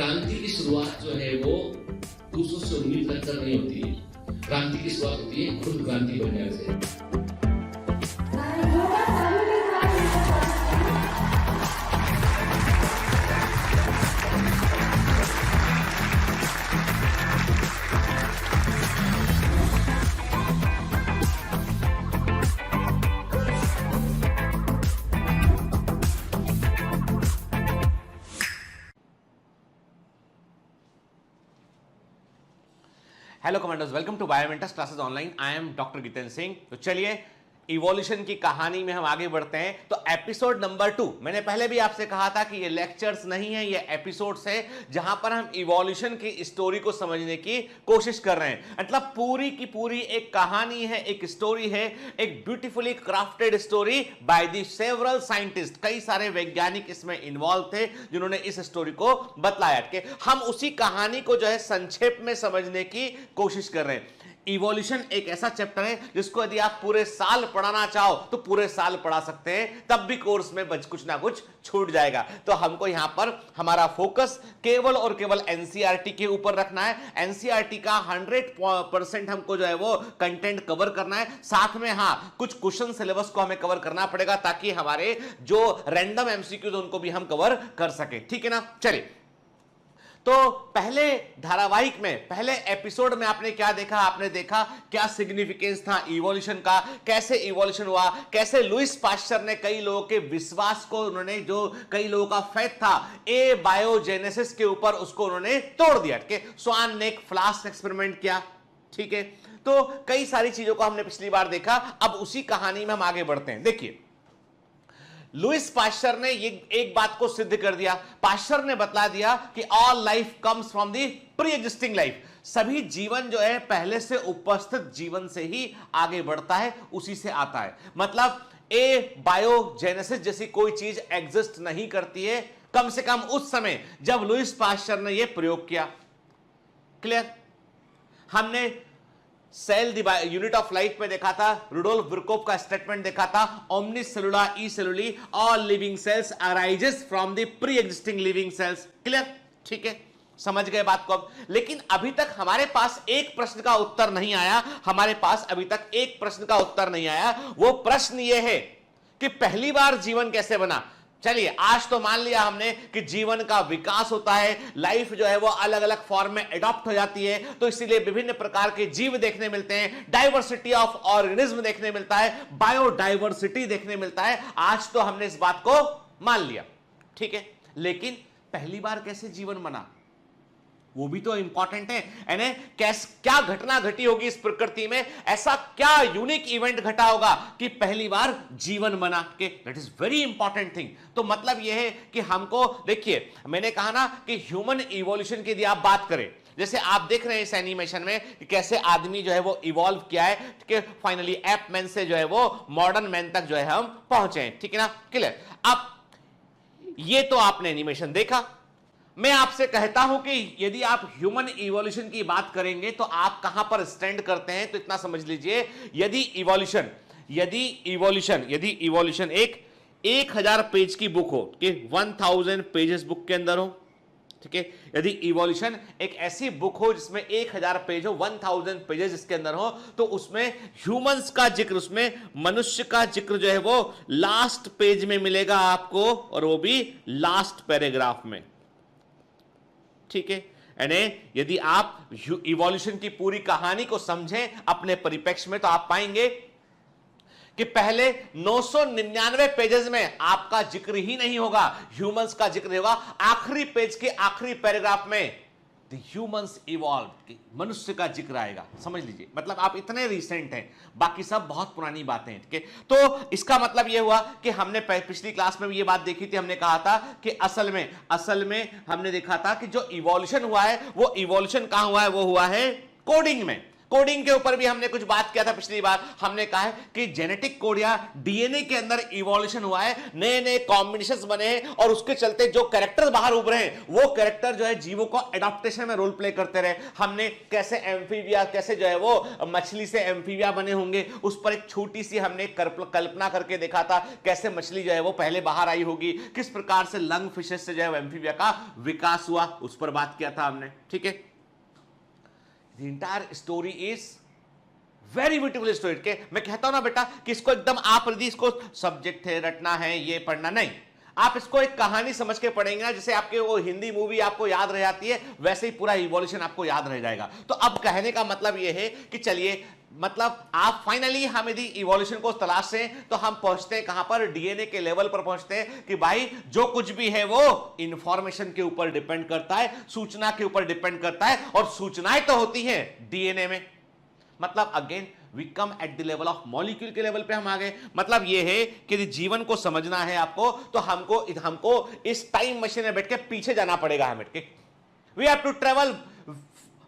क्रांति की शुरुआत जो है वो दूसरों से उम्मीद रखकर नहीं होती है। क्रांति की शुरुआत होती है खुद क्रांति बनने से। Hello commanders, welcome to Biomentors classes online. I am doctor Jitendra Singh. तो चलिए इवोल्यूशन की कहानी में हम आगे बढ़ते हैं। तो एपिसोड नंबर 2, मैंने पहले भी आपसे कहा था कि ये लेक्चर्स नहीं है, ये एपिसोड्स है जहां पर हम इवोल्यूशन की स्टोरी को समझने की कोशिश कर रहे हैं। मतलब पूरी की पूरी एक कहानी है, एक स्टोरी है, एक beautifully crafted story by the several scientist. कई सारे वैज्ञानिक इसमें इन्वॉल्व थे जिन्होंने इस स्टोरी को बतलाया कि हम उसी कहानी को जो है संक्षेप में समझने की कोशिश कर रहे हैं। इवोल्यूशन एक ऐसा चैप्टर है जिसको यदि आप पूरे साल पढ़ाना चाहो तो पूरे साल पढ़ा सकते हैं, तब भी कोर्स में कुछ ना कुछ छूट जाएगा। तो हमको यहां पर हमारा फोकस केवल और केवल एनसीईआरटी के ऊपर रखना है। एनसीईआरटी का 100% हमको जो है वो कंटेंट कवर करना है। साथ में कुछ क्वेश्चन सिलेबस को हमें कवर करना पड़ेगा ताकि हमारे जो रैंडम एमसीक्यूज उनको भी हम कवर कर सके। ठीक है ना। चलिए, तो पहले धारावाहिक में, पहले एपिसोड में आपने क्या देखा? आपने देखा क्या सिग्निफिकेंस था इवोल्यूशन का, कैसे इवोल्यूशन हुआ, कैसे लुईस पाश्चर ने कई लोगों के विश्वास को, उन्होंने जो कई लोगों का फेथ था ए बायोजेनेसिस के ऊपर, उसको उन्होंने तोड़ दिया। कि स्वान ने एक फ्लास्क एक्सपेरिमेंट किया। ठीक है, तो कई सारी चीजों को हमने पिछली बार देखा। अब उसी कहानी में हम आगे बढ़ते हैं। देखिए, लुईस पाश्चर ने ये एक बात को सिद्ध कर दिया। पाश्चर ने बतला दिया कि all life comes from the pre existing life. सभी जीवन जो है पहले से उपस्थित जीवन से ही आगे बढ़ता है, उसी से आता है। मतलब ए बायोजेनेसिस जैसी कोई चीज एग्जिस्ट नहीं करती है, कम से कम उस समय जब लुईस पाश्चर ने यह प्रयोग किया। क्लियर? हमने सेल यूनिट ऑफ लाइफ में देखा था, रुडोल्फ विर्कोव का स्टेटमेंट देखा था, ओमनिस सेलुला ई सेलुली, all living cells arises from the pre existing living cells. Clear? ठीक है, समझ गए बात को अब। लेकिन अभी तक हमारे पास एक प्रश्न का उत्तर नहीं आया। हमारे पास अभी तक एक प्रश्न का उत्तर नहीं आया। वो प्रश्न ये है कि पहली बार जीवन कैसे बना। चलिए, आज तो मान लिया हमने कि जीवन का विकास होता है, लाइफ जो है वो अलग अलग फॉर्म में एडॉप्ट हो जाती है, तो इसीलिए विभिन्न प्रकार के जीव देखने मिलते हैं, डाइवर्सिटी ऑफ ऑर्गेनिज्म देखने मिलता है, बायोडाइवर्सिटी देखने मिलता है। आज तो हमने इस बात को मान लिया। ठीक है, लेकिन पहली बार कैसे जीवन बना, वो भी तो इंपॉर्टेंट है। यानी क्या घटना घटी होगी इस प्रकृति में, ऐसा क्या यूनिक इवेंट घटा होगा कि पहली बार जीवन बना के। That is very important thing. तो मतलब यह है कि हमको, देखिए मैंने कहा ना कि ह्यूमन इवोल्यूशन की यदि आप बात करें, जैसे आप देख रहे हैं इस एनिमेशन में कि कैसे आदमी जो है वो इवॉल्व किया है कि फाइनली एप मैन से जो है वो मॉडर्न मैन तक जो है हम पहुंचे हैं। ठीक है ना। क्लियर? अब ये तो आपने एनिमेशन देखा। मैं आपसे कहता हूं कि यदि आप ह्यूमन इवोल्यूशन की बात करेंगे तो आप कहां पर स्टैंड करते हैं, तो इतना समझ लीजिए, यदि इवोल्यूशन एक 1000 पेज की बुक हो, कि 1000 पेजेस बुक के अंदर हो। ठीक है, यदि इवोल्यूशन एक ऐसी बुक हो जिसमें 1000 पेज हो, 1000 पेजेस इसके अंदर हो, तो उसमें ह्यूमंस का जिक्र, उसमें मनुष्य का जिक्र जो है वो लास्ट पेज में मिलेगा आपको, और वो भी लास्ट पैराग्राफ में। ठीक है, यानी यदि आप इवोल्यूशन की पूरी कहानी को समझें अपने परिप्रेक्ष्य में, तो आप पाएंगे कि पहले 999 पेजेस में आपका जिक्र ही नहीं होगा, ह्यूमंस का जिक्र होगा। आखिरी पेज के आखिरी पैराग्राफ में द ह्यूमंस इवॉल्व्ड, मनुष्य का जिक्र आएगा। समझ लीजिए, मतलब आप इतने रिसेंट हैं, बाकी सब बहुत पुरानी बातें हैं। ठीक है, तो इसका मतलब यह हुआ कि हमने पिछली क्लास में भी ये बात देखी थी। हमने कहा था कि असल में हमने देखा था कि जो इवोल्यूशन हुआ है, वो इवोल्यूशन कहां हुआ है? वो हुआ है कोडिंग में। कोडिंग के ऊपर भी हमने कुछ बात किया था पिछली बार। हमने कहा है कि जेनेटिक कोड या डीएनए के अंदर इवोल्यूशन हुआ है, नए नए कॉम्बिनेशंस बने हैं और उसके चलते जो कैरेक्टर बाहर उभरे हैं वो कैरेक्टर जो है जीवों को एडाप्टेशन में रोल प्ले करते रहे। हमने कैसे एम्फीबिया, कैसे जो है वो मछली से एम्फीबिया बने होंगे, उस पर एक छोटी सी हमने कल्पना करके देखा था कैसे मछली जो है वो पहले बाहर आई होगी, किस प्रकार से लंग फिशेस से जो है एम्फीबिया का विकास हुआ, उस पर बात किया था हमने। ठीक है, The entire story is very beautiful story। के मैं कहता हूं ना बेटा कि इसको एकदम आप यदि इसको सब्जेक्ट है रटना है ये पढ़ना नहीं, आप इसको एक कहानी समझ के पढ़ेंगे ना, जैसे आपके वो हिंदी मूवी आपको याद रह जाती है वैसे ही पूरा इवोल्यूशन आपको याद रह जाएगा। तो अब कहने का मतलब ये है कि चलिए मतलब आप फाइनली हम यदि इवोल्यूशन को तलाशें तो हम पहुंचते हैं कहां पर, डीएनए के लेवल पर पहुंचते हैं कि भाई जो कुछ भी है वो इंफॉर्मेशन के ऊपर डिपेंड करता है, सूचना के ऊपर डिपेंड करता है, और सूचनाएं तो होती हैं डीएनए में। मतलब again we come at the level of molecule के लेवल पे हम आ गए। मतलब ये है कि यदि जीवन को समझना है आपको तो हमको इस टाइम मशीन में बैठ के पीछे जाना पड़ेगा। हमें वी हैव टू ट्रेवल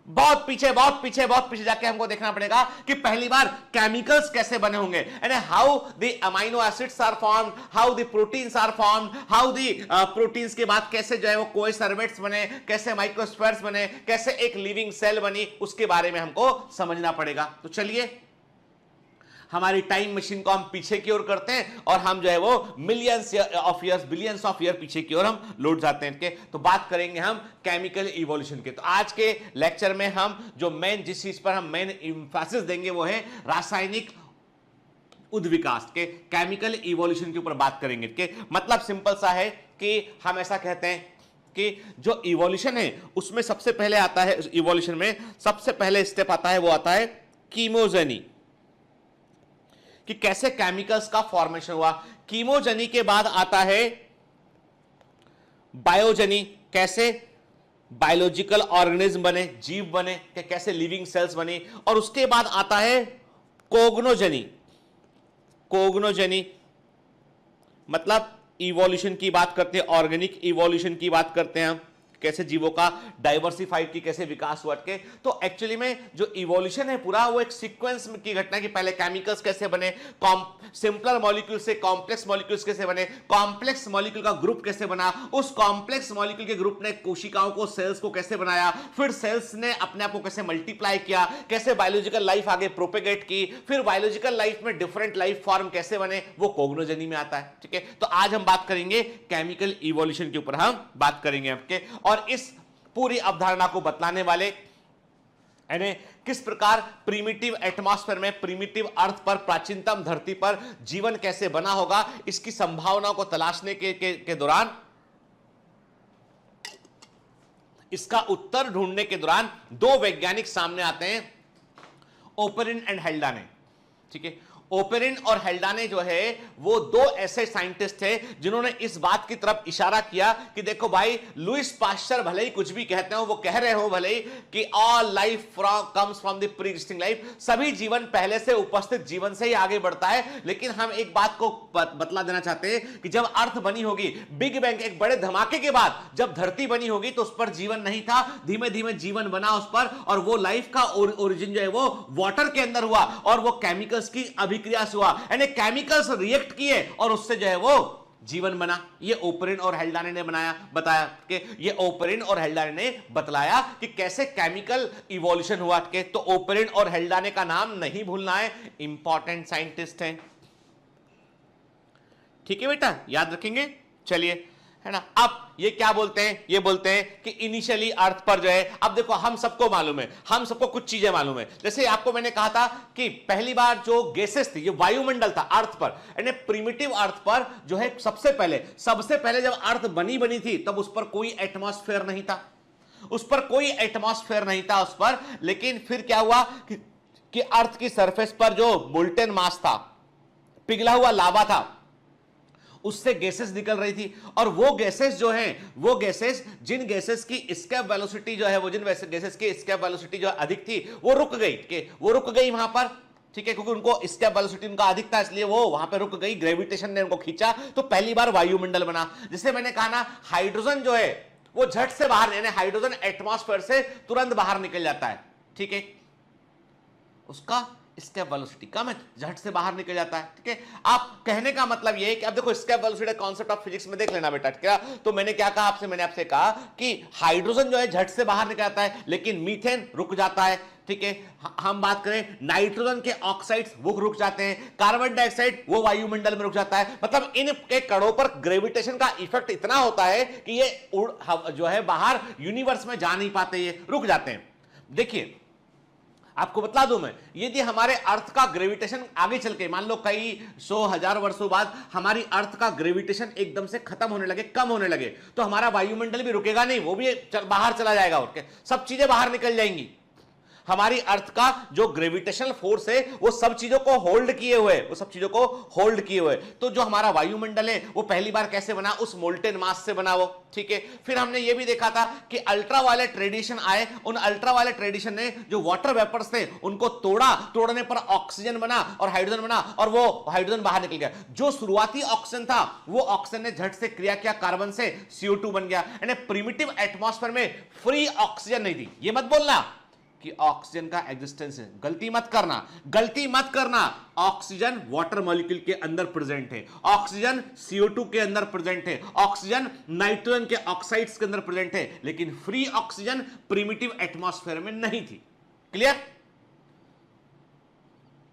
बहुत पीछे जाके हमको देखना पड़ेगा कि पहली बार केमिकल्स कैसे बने होंगे, यानी how the amino acids are formed, how the proteins are formed, how the proteins के बाद कैसे जो है वो कोएसर्वेट्स बने, कैसे माइक्रोस्फेयर्स बने, कैसे एक लिविंग सेल बनी, उसके बारे में हमको समझना पड़ेगा। तो चलिए हमारी टाइम मशीन को हम पीछे की ओर करते हैं और हम जो है वो millions of years, billions of year पीछे की ओर हम लौट जाते हैं। तो बात करेंगे हम केमिकल इवोल्यूशन के। तो आज के लेक्चर में हम जो मेन जिस चीज पर हम मेन एम्फेसिस देंगे वो है रासायनिक उद्विकास के, केमिकल इवोल्यूशन के ऊपर बात करेंगे। के मतलब सिंपल सा है कि हम ऐसा कहते हैं कि जो इवोल्यूशन है उसमें सबसे पहले आता है, इवोल्यूशन में सबसे पहले स्टेप आता है वो आता है कीमोजेनी, कि कैसे केमिकल्स का फॉर्मेशन हुआ। कीमोजेनी के बाद आता है बायोजेनी, कैसे बायोलॉजिकल ऑर्गेनिज्म बने, जीव बने, कि कैसे लिविंग सेल्स बनी, और उसके बाद आता है कोग्नोजेनी। कोग्नोजेनी मतलब इवोल्यूशन की बात करते हैं, ऑर्गेनिक इवोल्यूशन की बात करते हैं हम, कैसे जीवों का डाइवर्सिफाइड की कैसे विकास हुआ के। तो एक्चुअली में जो इवोल्यूशन है पूरा वो एक सीक्वेंस की घटना है कि पहले केमिकल्स कैसे बने, सिंपलर मॉलिक्यूल से कॉम्प्लेक्स मॉलिक्यूल्स कैसे बने, कॉम्प्लेक्स मॉलिक्यूल का ग्रुप कैसे बना, उस कॉम्प्लेक्स मॉलिक्यूल के ग्रुप ने कोशिकाओं को, सेल्स को कैसे बनाया, फिर सेल्स ने अपने आप को कैसे मल्टीप्लाई किया, कैसे बायोलॉजिकल लाइफ आगे प्रोपेगेट की, फिर बायोलॉजिकल लाइफ में डिफरेंट लाइफ फॉर्म कैसे बने, वो कोग्नोजेनी में आता है। ठीक है, तो आज हम बात करेंगे केमिकल इवोल्यूशन के ऊपर, हम बात करेंगे आपके, और इस पूरी अवधारणा को बतलाने वाले यानी किस प्रकार प्रीमिटिव एटमॉस्फेयर में, प्रीमिटिव अर्थ पर, प्राचीनतम धरती पर जीवन कैसे बना होगा, इसकी संभावनाओं को तलाशने के दौरान, इसका उत्तर ढूंढने के दौरान दो वैज्ञानिक सामने आते हैं, ओपेरिन एंड हेल्डाने। ठीक है, ओपेरिन और हेल्डाने जो है वो दो ऐसे साइंटिस्ट थे जिन्होंने इस बात की तरफ इशारा किया कि देखो भाई, लुइस पाश्चर भले ही कुछ भी कहते हो, वो कह रहे हो भले ही कि all life comes from the pre existing life, सभी जीवन पहले से उपस्थित जीवन से ही आगे बढ़ता है, लेकिन हम एक बात को बतला देना चाहते हैं कि जब अर्थ बनी होगी, बिग बैंग एक बड़े धमाके के बाद जब धरती बनी होगी तो उस पर जीवन नहीं था, धीमे धीमे जीवन बना उस पर, और वो लाइफ का ओरिजिन जो है वो वाटर के अंदर हुआ और वो केमिकल्स की अभिक्रिया से हुआ, यानी केमिकल्स रिएक्ट किए और उससे जो है वो जीवन बना। ये ओपेरिन और हेल्डाने ने बताया कि ये ओपेरिन और हेल्डाने ने बतलाया कि कैसे केमिकल इवोल्यूशन हुआ के। तो ओपेरिन और हेल्डाने का नाम नहीं भूलना है, इंपॉर्टेंट साइंटिस्ट हैं। ठीक है बेटा, याद रखेंगे। चलिए, है ना। अब ये क्या बोलते हैं, ये बोलते हैं कि इनिशियली अर्थ पर जो है, अब देखो हम सबको मालूम है, हम सबको कुछ चीजें मालूम है। जैसे आपको मैंने कहा था कि पहली बार जो गैसेस थी, ये वायुमंडल था अर्थ पर, यानी प्रिमिटिव अर्थ पर जो है सबसे पहले जब अर्थ बनी थी तब उस पर कोई एटमॉस्फेयर नहीं था, उस पर कोई एटमॉस्फेयर नहीं था उस पर। लेकिन फिर क्या हुआ कि अर्थ की सरफेस पर जो मोल्टेन मास था, पिघला हुआ लावा था, उससे गैसेस निकल रही थी, और वो गैसेस जो हैं, वो गैसेस, जिन गैसेस की एस्केप वेलोसिटी जो है, वो जिन गैसेस की एस्केप वेलोसिटी जो अधिक थी वो रुक गई वहां पर। ठीक है, क्योंकि उनको एस्केप वेलोसिटी उनका अधिक था, इसलिए वो वहां पर रुक गई, ग्रेविटेशन ने उनको खींचा, तो पहली बार वायुमंडल बना। जिसे मैंने कहा ना, हाइड्रोजन जो है वो झट से बाहर, यानी हाइड्रोजन एटमॉस्फेयर से तुरंत बाहर निकल जाता है। ठीक है, उसका स्केप वेलोसिटी कम है, झट से बाहर निकल जाता है। ठीक है, आप कहने का मतलब ये है कि अब देखो escape velocity concept of physics में देख लेना बेटा। ठीक है, तो मैंने क्या कहा आपसे, मैंने आपसे कहा कि हाइड्रोजन जो है झट से बाहर निकल जाता है, लेकिन मीथेन रुक जाता है। ठीक है, हम बात करें नाइट्रोजन के ऑक्साइड्स वो रुक जाते हैं, कार्बन डाइऑक्साइड वो वायुमंडल में रुक जाता है। मतलब इन के कणों पर ग्रेविटेशन का इफेक्ट इतना होता है कि ये जो है बाहर यूनिवर्स में जा नहीं पाते, ये रुक जाते हैं। देखिए आपको बता दूं मैं, यदि हमारे अर्थ का ग्रेविटेशन आगे चल के मान लो कई 100,000 वर्षों बाद हमारी अर्थ का ग्रेविटेशन एकदम से खत्म होने लगे, कम होने लगे, तो हमारा वायुमंडल भी रुकेगा नहीं, वो भी बाहर चला जाएगा, और क्या सब चीजें बाहर निकल जाएंगी। हमारी अर्थ का जो ग्रेविटेशनल फोर्स है वो सब चीजों को होल्ड किए हुए, वो सब चीजों को होल्ड किए हुए। तो जो हमारा वायुमंडल है वो पहली बार कैसे बना, उस मोल्टेन मास से बना वो। ठीक है, फिर हमने ये भी देखा था कि अल्ट्रावायलेट रेडिएशन आए, उन अल्ट्रावायलेट रेडिएशन ने जो वाटर वेपर्स थे उनको तोड़ा, तोड़ने पर ऑक्सीजन बना और हाइड्रोजन बना, और वो हाइड्रोजन बाहर निकल गया। जो शुरुआती ऑक्सीजन था वो ऑक्सीजन ने झट से क्रिया किया कार्बन से, CO2 बन गया। यानी प्रिमिटिव एटमॉस्फेयर में फ्री ऑक्सीजन नहीं थी। ये मत बोलना कि ऑक्सीजन का एग्जिस्टेंस है, गलती मत करना, गलती मत करना। ऑक्सीजन वाटर मॉलिक्यूल के अंदर प्रेजेंट है, ऑक्सीजन CO2 के अंदर प्रेजेंट है, ऑक्सीजन नाइट्रोजन के ऑक्साइड्स के अंदर प्रेजेंट है, लेकिन फ्री ऑक्सीजन प्रिमिटिव एटमॉस्फेयर में नहीं थी। क्लियर?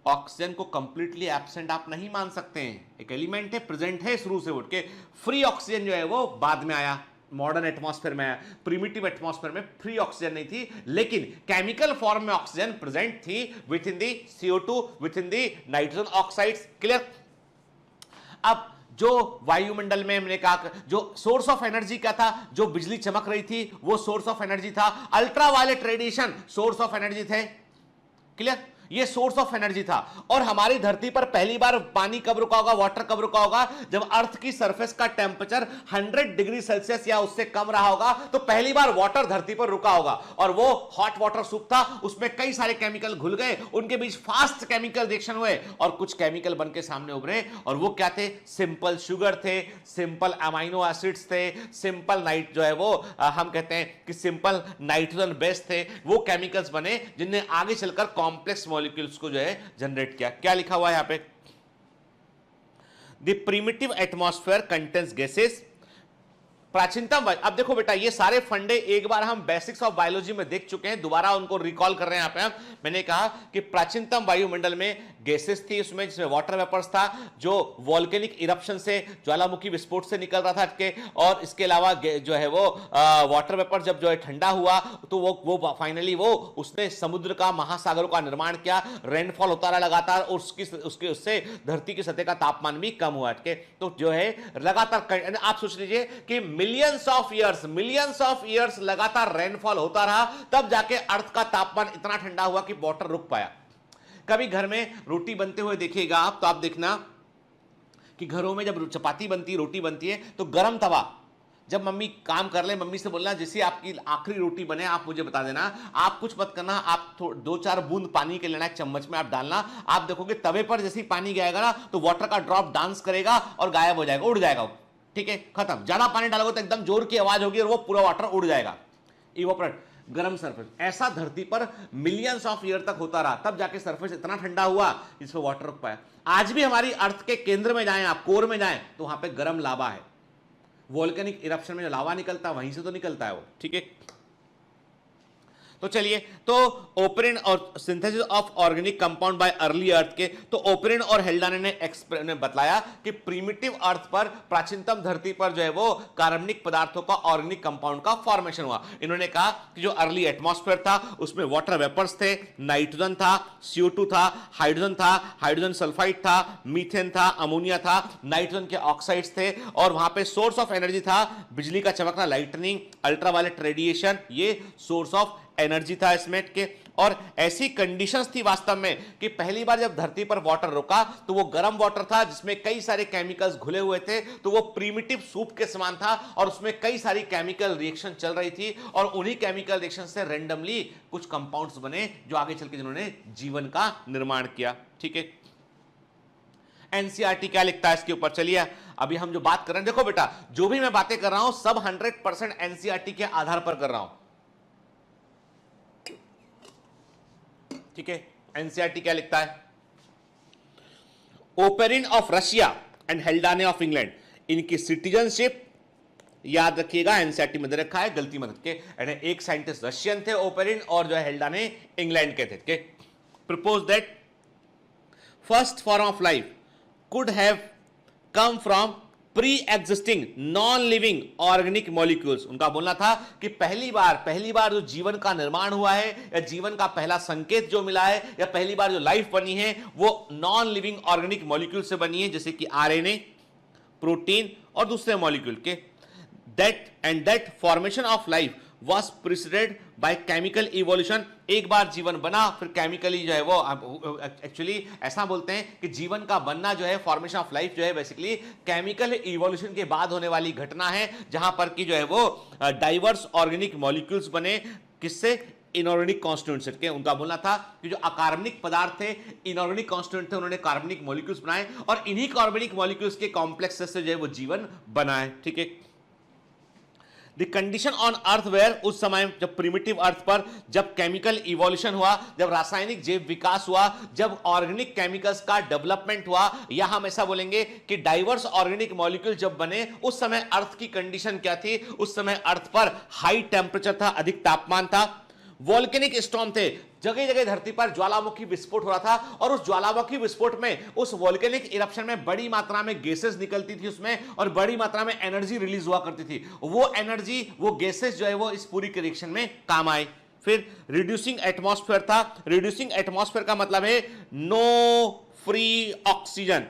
ऑक्सीजन को कंप्लीटली एब्सेंट आप नहीं मान सकते हैं, एक एलिमेंट है, प्रेजेंट है शुरू से उठ के। फ्री ऑक्सीजन जो है वो बाद में आया, मॉडर्न एटमॉस्फेयर में आया। प्रिमिटिव एटमॉस्फेयर में फ्री ऑक्सीजन नहीं थी, लेकिन केमिकल फॉर्म में ऑक्सीजन प्रेजेंट थी with in the CO2, with in the nitrogen oxides. Clear? अब जो वायुमंडल में हमने कहा जो सोर्स ऑफ एनर्जी क्या था, जो बिजली चमक रही थी वो सोर्स ऑफ एनर्जी था, ultraviolet radiation source of energy थे। क्लियर? ये सोर्स ऑफ एनर्जी था। और हमारी धरती पर पहली बार पानी कब रुका होगा, वाटर कब रुका होगा, जब अर्थ की सरफेस का टेंपरेचर 100 डिग्री सेल्सियस या उससे कम रहा होगा, तो पहली बार वाटर धरती पर रुका होगा। और वो हॉट वाटर सूप था, उसमें कई सारे केमिकल घुल गए, उनके बीच फास्ट केमिकल रिएक्शन हुए और कुछ केमिकल बन के सामने उभरे। और वो क्या थे? सिंपल शुगर थे, सिंपल अमाइनो एसिड्स थे, सिंपल नाइट जो है वो हम कहते हैं कि सिंपल नाइट्रोजन बेस थे। वो केमिकल्स बने जिनने आगे चलकर कॉम्प्लेक्स मॉलिक्यूल्स को जो है जनरेट किया। क्या लिखा हुआ है यहां पे? The primitive atmosphere contains gases. प्राचीनतम अब देखो बेटा, ये सारे फंडे एक बार हम बेसिक्स ऑफ बायोलॉजी में देख चुके हैं, दोबारा उनको रिकॉल कर रहे हैं यहां पे। मैंने कहा कि प्राचीनतम वायुमंडल में गैसेस थी, उसमें जिसमें वाटर वेपर्स था जो वॉल्केनिक इरप्शन से, ज्वालामुखी विस्फोट से निकल रहा था के, और इसके अलावा जो है वो वाटर वेपर जब जो है ठंडा हुआ तो वो फाइनली वो उसने समुद्र का, महासागरों का निर्माण किया, रेनफॉल होता रहा लगातार, और उससे धरती की सतह का तापमान भी कम हुआ के। तो जो है लगातार आप सोच लीजिए कि मिलियंस ऑफ ईयर्स लगातार रेनफॉल होता रहा, तब जाके अर्थ का तापमान इतना ठंडा हुआ कि वाटर रुक पाया। कभी घर में रोटी बनते हुए देखिएगा आप, तो आप देखना कि घरों में जब चपाती बनती है, रोटी बनती है, तो गरम तवा, जब मम्मी काम कर ले, मम्मी से बोलना जैसे आपकी आखिरी रोटी बने आप मुझे बता देना, आप कुछ मत करना, आप 2-4 बूंद पानी के लेना, एक चम्मच में आप डालना, आप देखोगे तवे पर जैसे ही पानी गिराएगा ना तो वाटर का ड्रॉप डांस करेगा और गायब हो जाएगा, उड़ जाएगा। ठीक है, खत्म। ज्यादा पानी डालोगे तो एकदम जोर की आवाज होगी और वो पूरा वाटर उड़ जाएगा, इवोपरेट। गरम सरफेस, ऐसा धरती पर मिलियंस ऑफ ईयर तक होता रहा, तब जाके सरफेस इतना ठंडा हुआ जिसमें वाटर रुक पाया। आज भी हमारी अर्थ के केंद्र में जाएं आप, कोर में जाएं, तो वहां पे गर्म लावा है। वोल्केनिक इरप्शन में जो लावा निकलता है वहीं से तो निकलता है वो। ठीक है, तो चलिए, तो ओपरिन और synthesis of organic compound bye early अर्थ के, तो ओपरिन और हेल्डाने ने बतलाया कि प्रीमिटिव अर्थ पर, प्राचीनतम धरती पर जो है वो कार्बनिक पदार्थों का, ऑर्गेनिक कंपाउंड का फॉर्मेशन हुआ। इन्होंने कहा कि जो अर्ली एटमॉस्फेयर था उसमें वाटर वेपर्स थे, नाइट्रोजन था, CO2 था, हाइड्रोजन था, हाइड्रोजन सल्फाइड था, मीथेन था, अमोनिया था, नाइट्रोजन के ऑक्साइड्स थे, और वहां पे सोर्स ऑफ एनर्जी था बिजली का चमकना, लाइटनिंग, अल्ट्रावायलेट रेडिएशन, ये सोर्स ऑफ एनर्जी था इसमें के। और ऐसी कंडीशंस थी वास्तव में कि पहली बार जब धरती पर वाटर रुका तो वो गर्म वाटर था जिसमें कई सारे केमिकल्स घुले हुए थे, तो वो प्रीमिटिव सूप के समान था और उसमें कई सारी केमिकल रिएक्शन चल रही थी, और उन्हीं केमिकल रिएक्शन से रैंडमली कुछ कंपाउंड्स बने जो आगे चल के जिन्होंने जीवन का निर्माण किया। ठीक है, एनसीईआरटी क्या लिखता है इसके ऊपर? चलिए, अभी हम जो बात कर रहे हैं, देखो बेटा, जो भी मैं बातें कर रहा हूं सब 100% एनसीईआरटी के आधार पर कर रहा हूं। ठीक है, एनसीईआरटी क्या लिखता है? Oparin of Russia and Haldane of England, इनकी सिटीजनशिप याद रखिएगा, एनसीईआरटी में दे रखा है, गलती मत के। एक साइंटिस्ट रशियन थे ओपेरिन, और जो है हेल्डाने इंग्लैंड के थे। Propose that first form of life could have come from pre existing non living organic molecules. उनका बोलना था कि पहली बार जो जीवन का निर्माण हुआ है, या जीवन का पहला संकेत जो मिला है, या पहली बार जो लाइफ बनी है, वो नॉन लिविंग ऑर्गेनिक मॉलिक्यूल से बनी है, जैसे कि आरएनए, प्रोटीन और दूसरे मॉलिक्यूल के। that formation of life was preceded by chemical evolution। एक बार जीवन बना, फिर केमिकली जो है वो, एक्चुअली ऐसा बोलते हैं कि जीवन का बनना जो है, फॉर्मेशन ऑफ लाइफ जो है बेसिकली केमिकल इवोल्यूशन के बाद होने वाली घटना है, जहां पर कि जो है वो डाइवर्स ऑर्गेनिक मॉलिक्यूल्स बने। किससे? इनऑर्गेनिक कॉन्स्टिट्यूएंट्स के। उनका बोलना था कि जो अकार्बनिक पदार्थ थे, इनऑर्गेनिक कॉन्स्टिट्यूएंट थे, उन्होंने कार्बनिक मॉलिक्यूल्स बनाए, और इन्हीं कार्बनिक मॉलिक्यूल्स के कॉम्प्लेक्सेस से जो है वो जीवन बना है। ठीक है। The condition on earth where, उस समय जब प्रिमिटिव अर्थ पर जब केमिकल इवोल्यूशन हुआ, जब रासायनिक जैव विकास हुआ, जब ऑर्गेनिक केमिकल्स का डेवलपमेंट हुआ, या हम ऐसा बोलेंगे कि डाइवर्स ऑर्गेनिक मॉलिक्यूल जब बने, उस समय अर्थ की कंडीशन क्या थी? उस समय अर्थ पर हाई टेम्परेचर था, अधिक तापमान था, वोल्केनिक स्टॉर्म थे, जगह जगह धरती पर ज्वालामुखी विस्फोट हो रहा था, और उस ज्वालामुखी विस्फोट में, उस वोल्केनिक इरप्शन में बड़ी मात्रा में गैसेस निकलती थी उसमें, और बड़ी मात्रा में एनर्जी रिलीज हुआ करती थी। वो एनर्जी, वो गैसेस जो है वो इस पूरी रिएक्शन में काम आए। फिर रिड्यूसिंग एटमॉस्फेयर था। रिड्यूसिंग एटमॉस्फेयर का मतलब है नो फ्री ऑक्सीजन।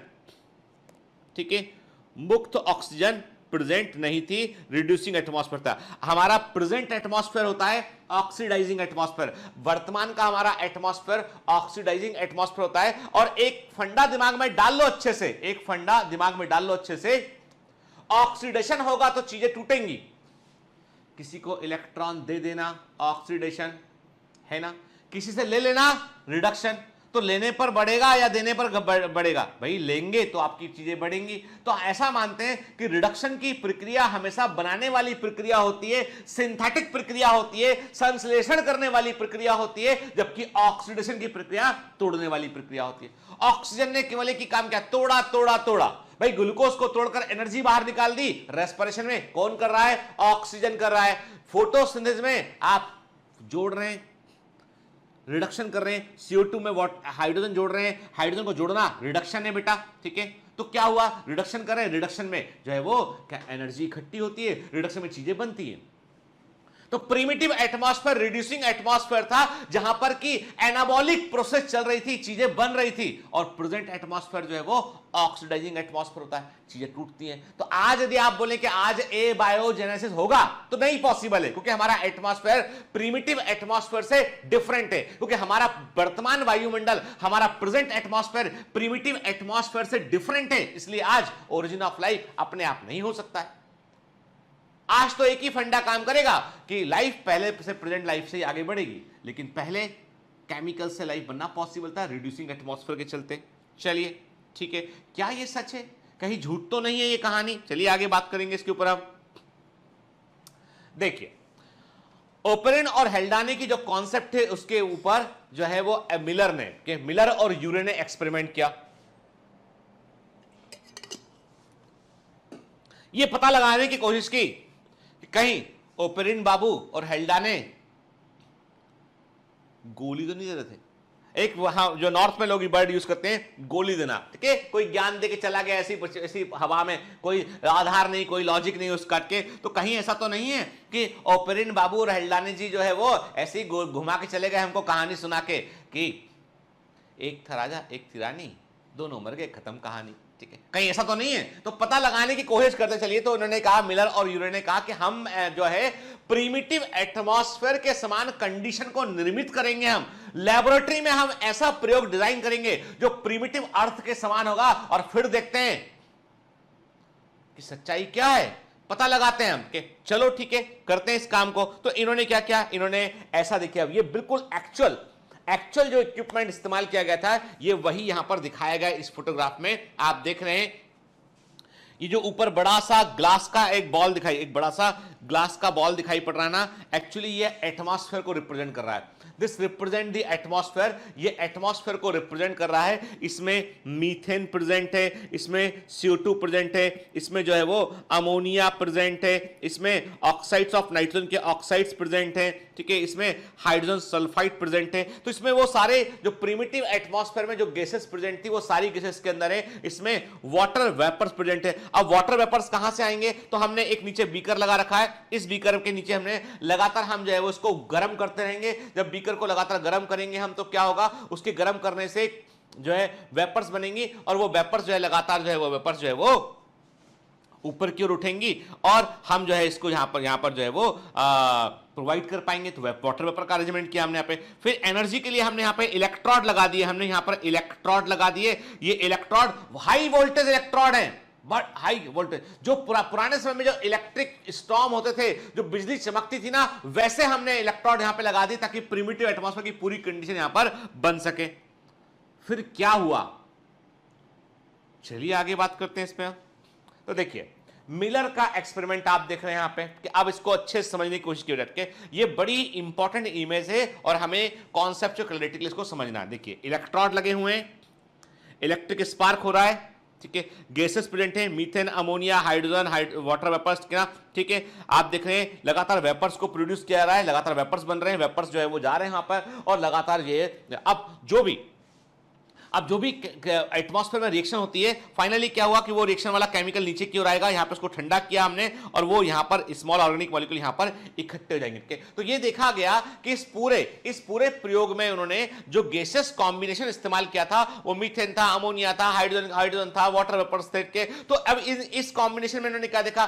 ठीक है, मुक्त ऑक्सीजन प्रेजेंट नहीं थी, रिड्यूसिंग एटमॉस्फेयर था। हमारा प्रेजेंट एटमॉस्फेयर होता है ऑक्सीडाइजिंग एटमॉस्फेयर। वर्तमान का हमारा एटमॉस्फेयर ऑक्सीडाइजिंग एटमॉस्फेयर होता है। और एक फंडा दिमाग में डाल लो अच्छे से, एक फंडा दिमाग में डाल लो अच्छे से, ऑक्सीडेशन होगा तो चीजें टूटेंगी। किसी को इलेक्ट्रॉन दे देना ऑक्सीडेशन है ना, किसी से ले लेना रिडक्शन। तो लेने पर बढ़ेगा या देने पर बढ़ेगा? भाई लेंगे तो आपकी चीजें बढ़ेंगी। तो ऐसा मानते हैं कि रिडक्शन की प्रक्रिया हमेशा बनाने वाली प्रक्रिया होती है, सिंथेटिक प्रक्रिया होती है, संश्लेषण करने वाली प्रक्रिया होती है, जबकि ऑक्सीडेशन की प्रक्रिया तोड़ने वाली प्रक्रिया होती है। ऑक्सीजन ने केवल एक ही काम किया, तोड़ा तोड़ा तोड़ा। भाई ग्लूकोज को तोड़कर एनर्जी बाहर निकाल दी। रेस्पिरेशन में कौन कर रहा है? ऑक्सीजन कर रहा है। फोटोसिंथेसिस में आप जोड़ रहे हैं, रिडक्शन कर रहे हैं, CO2 में हाइड्रोजन जोड़ रहे हैं, हाइड्रोजन को जोड़ना रिडक्शन है बेटा। ठीक है, तो क्या हुआ? रिडक्शन कर रहे हैं, रिडक्शन में जो है वो क्या एनर्जी इकट्ठी होती है, रिडक्शन में चीजें बनती है। तो प्रिमिटिव एटमॉस्फेयर रिड्यूसिंग एटमॉस्फेयर था, जहां पर की एनाबॉलिक प्रोसेस चल रही थी, चीजें बन रही थी। और प्रेजेंट एटमॉस्फेयर जो है वो ऑक्सीडाइजिंग एटमॉस्फेयर होता है, चीजें टूटती हैं। तो आज यदि आप बोले कि आज ए बायोजेनेसिस होगा, तो नहीं पॉसिबल है, क्योंकि हमारा एटमॉस्फेयर प्रिमिटिव एटमॉस्फेयर से डिफरेंट है। क्योंकि हमारा वर्तमान वायुमंडल, हमारा प्रेजेंट एटमॉस्फेयर प्रिमिटिव एटमॉस्फेयर से डिफरेंट है, इसलिए आज ओरिजिन ऑफ लाइफ अपने आप नहीं हो सकता है। आज तो एक ही फंडा काम करेगा कि लाइफ पहले से प्रेजेंट लाइफ से आगे बढ़ेगी, लेकिन पहले केमिकल से लाइफ बनना पॉसिबल था रिड्यूसिंग एटमॉस्फेयर के चलते। चलिए ठीक है, क्या ये सच है? कहीं झूठ तो नहीं है ये कहानी? चलिए आगे बात करेंगे इसके ऊपर। अब देखिए, ओपेरिन और हेल्डाने की जो कॉन्सेप्ट है उसके ऊपर जो है वो मिलर और यूरे ने एक्सपेरिमेंट किया। ये पता लगाने की कोशिश की कि कहीं ओपेरिन बाबू और हेल्डाने गोली तो नहीं दे रहे थे। एक वहां जो नॉर्थ में लोग वर्ड यूज करते हैं गोली देना, ठीक है, कोई ज्ञान दे के चला गया ऐसी हवा में, कोई आधार नहीं, कोई लॉजिक नहीं उस काट के। तो कहीं ऐसा तो नहीं है कि ओपेरिन बाबू और हेल्डाने जी जो है वो ऐसे ही घुमा के चले गए हमको कहानी सुना के कि एक था राजा एक थी रानी, दोनों मर गए, खत्म कहानी। ठीक है, कहीं ऐसा तो नहीं है। तो पता लगाने की कोशिश करते चलिए। तो उन्होंने कहा, मिलर और यूरे ने कहा कि हम जो है प्रीमिटिव एटमॉस्फेयर के समान कंडीशन को निर्मित करेंगे। हम लेबोरेटरी में हम ऐसा प्रयोग डिजाइन करेंगे जो प्रीमिटिव अर्थ के समान होगा, और फिर देखते हैं कि सच्चाई क्या है, पता लगाते हैं हम कि चलो ठीक है करते हैं इस काम को। तो इन्होंने क्या किया? इन्होंने ऐसा देखिए, अब ये बिल्कुल एक्चुअल जो इक्विपमेंट इस्तेमाल किया गया था, ये वही यहां पर दिखाया गया इस फोटोग्राफ में आप देख रहे हैं। ये जो ऊपर बड़ा सा ग्लास का एक बड़ा सा ग्लास का बॉल दिखाई पड़ रहा है ना, एक्चुअली ये एटमॉस्फेयर को रिप्रेजेंट कर रहा है। दिस रिप्रेजेंट द एटमॉस्फेयर, ये एटमॉस्फेयर को रिप्रेजेंट कर रहा है। इसमें मीथेन प्रेजेंट है, इसमें CO2 प्रेजेंट है, इसमें जो है वो अमोनिया प्रेजेंट है, इसमें ऑक्साइड्स ऑफ नाइट्रोजन के ऑक्साइड्स प्रेजेंट है, ठीक है, इसमें हाइड्रोजन सल्फाइड प्रेजेंट है। तो इसमें वो सारे जो प्रिमिटिव एटमॉस्फेयर में जो गैसेस प्रेजेंट थी वो सारी गैसेस के अंदर है। इसमें वाटर वेपर्स प्रेजेंट है। अब वाटर वेपर्स कहां से आएंगे, तो हमने एक नीचे बीकर लगा रखा है, इस बीकर के नीचे हमने लगातार हम जो है वो इसको गर्म करते रहेंगे। जब बीकर को लगातार गर्म करेंगे हम तो क्या होगा, उसके गर्म करने से जो है वेपर्स बनेंगी और वो वेपर्स जो है लगातार जो है वो वेपर्स जो है वो ऊपर की ओर उठेंगी और हम जो है इसको यहां पर जो है वो प्रोवाइड कर पाएंगे। तो वाटर वेपर का अरेंजमेंट किया हमने यहाँ पे। फिर एनर्जी के लिए हमने यहाँ पे इलेक्ट्रोड लगा दिए, हमने यहाँ पर इलेक्ट्रोड लगा दिए। ये इलेक्ट्रोड हाई वोल्टेज इलेक्ट्रोड है, बट हाई वोल्टेज। जो पुराने समय में जो इलेक्ट्रिक स्टॉर्म होते थे, जो बिजली चमकती थी ना, वैसे हमने इलेक्ट्रोड यहां पे लगा दी ताकि प्रिमिटिव एटमॉस्फेयर की पूरी कंडीशन यहां पर बन सके। फिर क्या हुआ, चलिए आगे बात करते हैं इसमें। तो देखिए मिलर का एक्सपेरिमेंट आप देख रहे हैं यहां पे, कि अब इसको अच्छे से समझने की कोशिश की रख के, ये बड़ी इंपॉर्टेंट इमेज है और हमें कॉन्सेप्चुअल क्लैरिटी के लिए इसको समझना है। देखिए इलेक्ट्रोड लगे हुए हैं, इलेक्ट्रिक स्पार्क हो रहा है, ठीक है, गैसेस प्रेजेंट है, methane, ammonia, hydrogen, water vapours, क्या, ठीक है। आप देख रहे हैं लगातार वेपर्स को प्रोड्यूस किया जा रहा है, लगातार वेपर्स बन रहे हैं, वेपर्स जो है वो जा रहे हैं वहां पर और लगातार ये अब जो भी एटमॉस्फेयर में रिएक्शन होती है, फाइनली क्या हुआ कि वो रिएक्शन वाला केमिकल नीचे की ओर आएगा, यहां पे उसको ठंडा किया हमने और वो यहां पर स्मॉल ऑर्गेनिक मॉलिक्यूल यहां पर इकट्ठे हो जाएंगे। तो ये देखा गया कि इस पूरे प्रयोग में उन्होंने जो गैसेस कॉम्बिनेशन इस्तेमाल किया था वो मीथेन था, अमोनिया था, हाइड्रोजन था, वाटर वेपर्स थे के। तो अब इस कॉम्बिनेशन में इन्होंने क्या देखा,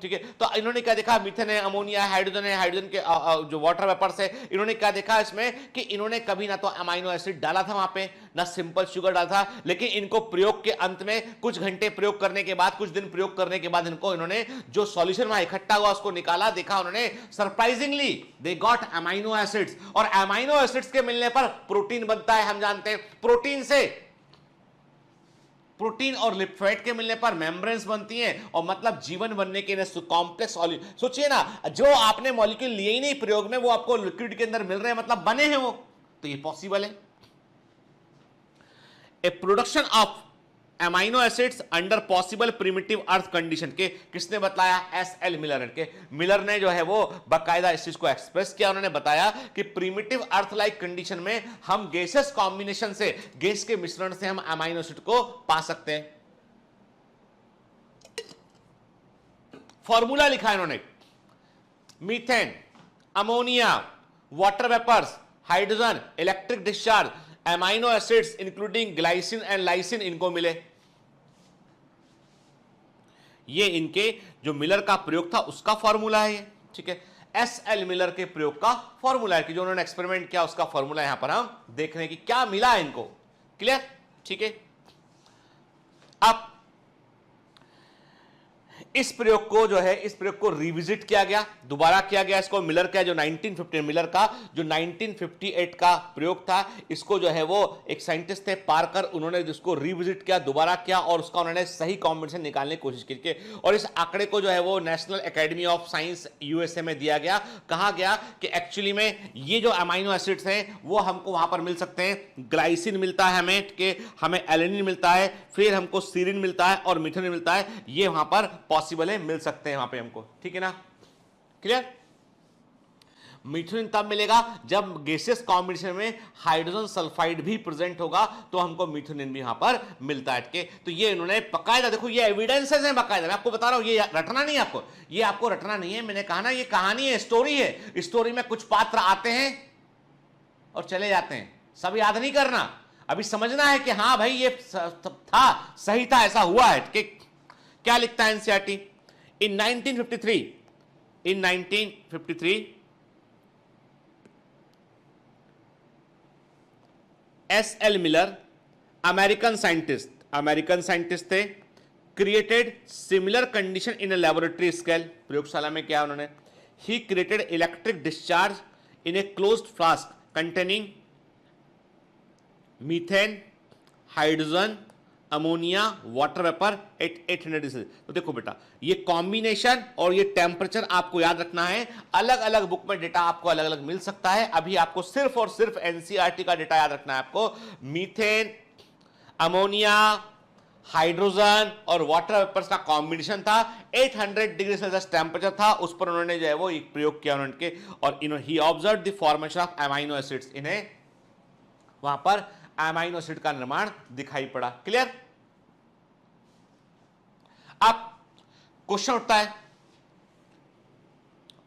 ठीक है, तो इन्होंने क्या देखा, मीथेन है, अमोनिया है, हाइड्रोजन के जो वाटर वेपर्स है, इन्होंने क्या देखा इसमें कि इन्होंने कभी ना तो अमाइनो एसिड डाला था वहां पे, ना सिंपल शुगर डाला था, लेकिन इनको प्रयोग के अंत में कुछ घंटे प्रयोग करने के बाद, कुछ दिन प्रयोग करने के बाद इन्होंने जो सॉल्यूशन वहां इकट्ठा हुआ उसको निकाला, देखा उन्होंने, surprisingly they got amino acids. और अमाइनो एसिड्स के मिलने पर प्रोटीन बनता है, हम जानते हैं। प्रोटीन और लिपिड के मिलने पर मेम्ब्रेन्स बनती हैं और मतलब जीवन बनने के कॉम्प्लेक्स सॉल्यूशन। सोचिए ना, जो आपने मॉलिक्यूल लिए ही नहीं प्रयोग में, वो आपको लिक्विड के अंदर मिल रहे हैं, मतलब बने हैं वो, तो ये पॉसिबल है। A production of amino acids under possible primitive earth condition के किसने बताया, SL मिलर के। मिलर ने जो है वो बाकायदा इस चीज को एक्सप्रेस किया, उन्होंने बताया कि प्रिमिटिव अर्थ लाइक कंडीशन में हम गैसेस कॉम्बिनेशन से, गैस के मिश्रण से हम अमाइनो एसिड को पा सकते हैं। फॉर्मूला लिखा है इन्होंने, methane, ammonia, water vapours, hydrogen, electric discharge, amino acids including glycine and lysine इनको मिले। ये इनके जो मिलर का प्रयोग था उसका फॉर्मूला है ये, ठीक है। SL मिलर के प्रयोग का फॉर्मूला है कि जो उन्होंने एक्सपेरिमेंट किया उसका फॉर्मूला यहां पर हम देख रहे हैं कि क्या मिला इनको। क्लियर, ठीक है। अब इस प्रयोग को रिविजिट किया गया, दोबारा किया गया इसको। मिलर का जो 1958 का प्रयोग था, इसको जो है वो एक साइंटिस्ट थे पार्कर, उन्होंने इसको रिविजिट किया, दोबारा किया और उसका उन्होंने सही कॉम्बिनेशन निकालने की कोशिश की और इस आंकड़े को जो है वो national academy of science USA में दिया गया। कहा गया कि एक्चुअली में ये जो अमाइनो एसिड्स हैं वो हमको वहां पर मिल सकते हैं। ग्लाइसिन मिलता है हमें एलेनिन मिलता है, फिर हमको सीरिन मिलता है और मिथेन मिलता है। ये वहां पर पॉसिबल है, मिल सकते हैं वहां पे हमको, ठीक है ना। क्लियर। मीथेन तब मिलेगा जब गैसेस कॉम्बिनेशन में हाइड्रोजन सल्फाइड भी प्रेजेंट होगा, तो हमको मीथेन भी यहां पर मिलता है। तो ये इन्होंने बकायदा, देखो ये एविडेंसेस हैं बकायदा, मैं आपको बता रहा हूं, ये रटना नहीं है आपको, ये आपको रटना नहीं है। मैंने कहा ना ये कहानी है, स्टोरी है। स्टोरी में कुछ पात्र आते हैं और चले जाते हैं, सब याद नहीं करना, अभी समझना है कि हाँ भाई ये था, सही था, ऐसा हुआ है। क्या लिखता है NCERT? In 1953 SL Miller, American scientist थे, created similar condition in a laboratory scale. प्रयोगशाला में क्या उन्होंने, he created electric discharge in a closed flask containing methane, hydrogen, ammonia, water vapour at 800 degree. तो देखो बेटा, ये कॉम्बिनेशन और ये टेम्परेचर आपको याद रखना है। अलग अलग बुक में डेटा आपको अलग अलग मिल सकता है। अभी आपको सिर्फ और सिर्फ एनसीईआरटी का डेटा याद रखना है। आपको मीथेन, अमोनिया, हाइड्रोजन और वाटर वेपर्स का कॉम्बिनेशन था। 800 डिग्री सेल्सियस टेम्परेचर था, उस पर उन्होंने जो है वो एक प्रयोग किया उन्होंने के, और he observe the formation of amino acids. इन्हें वहां पर अमाइनो एसिड का निर्माण दिखाई पड़ा। क्लियर? अब क्वेश्चन उठता है,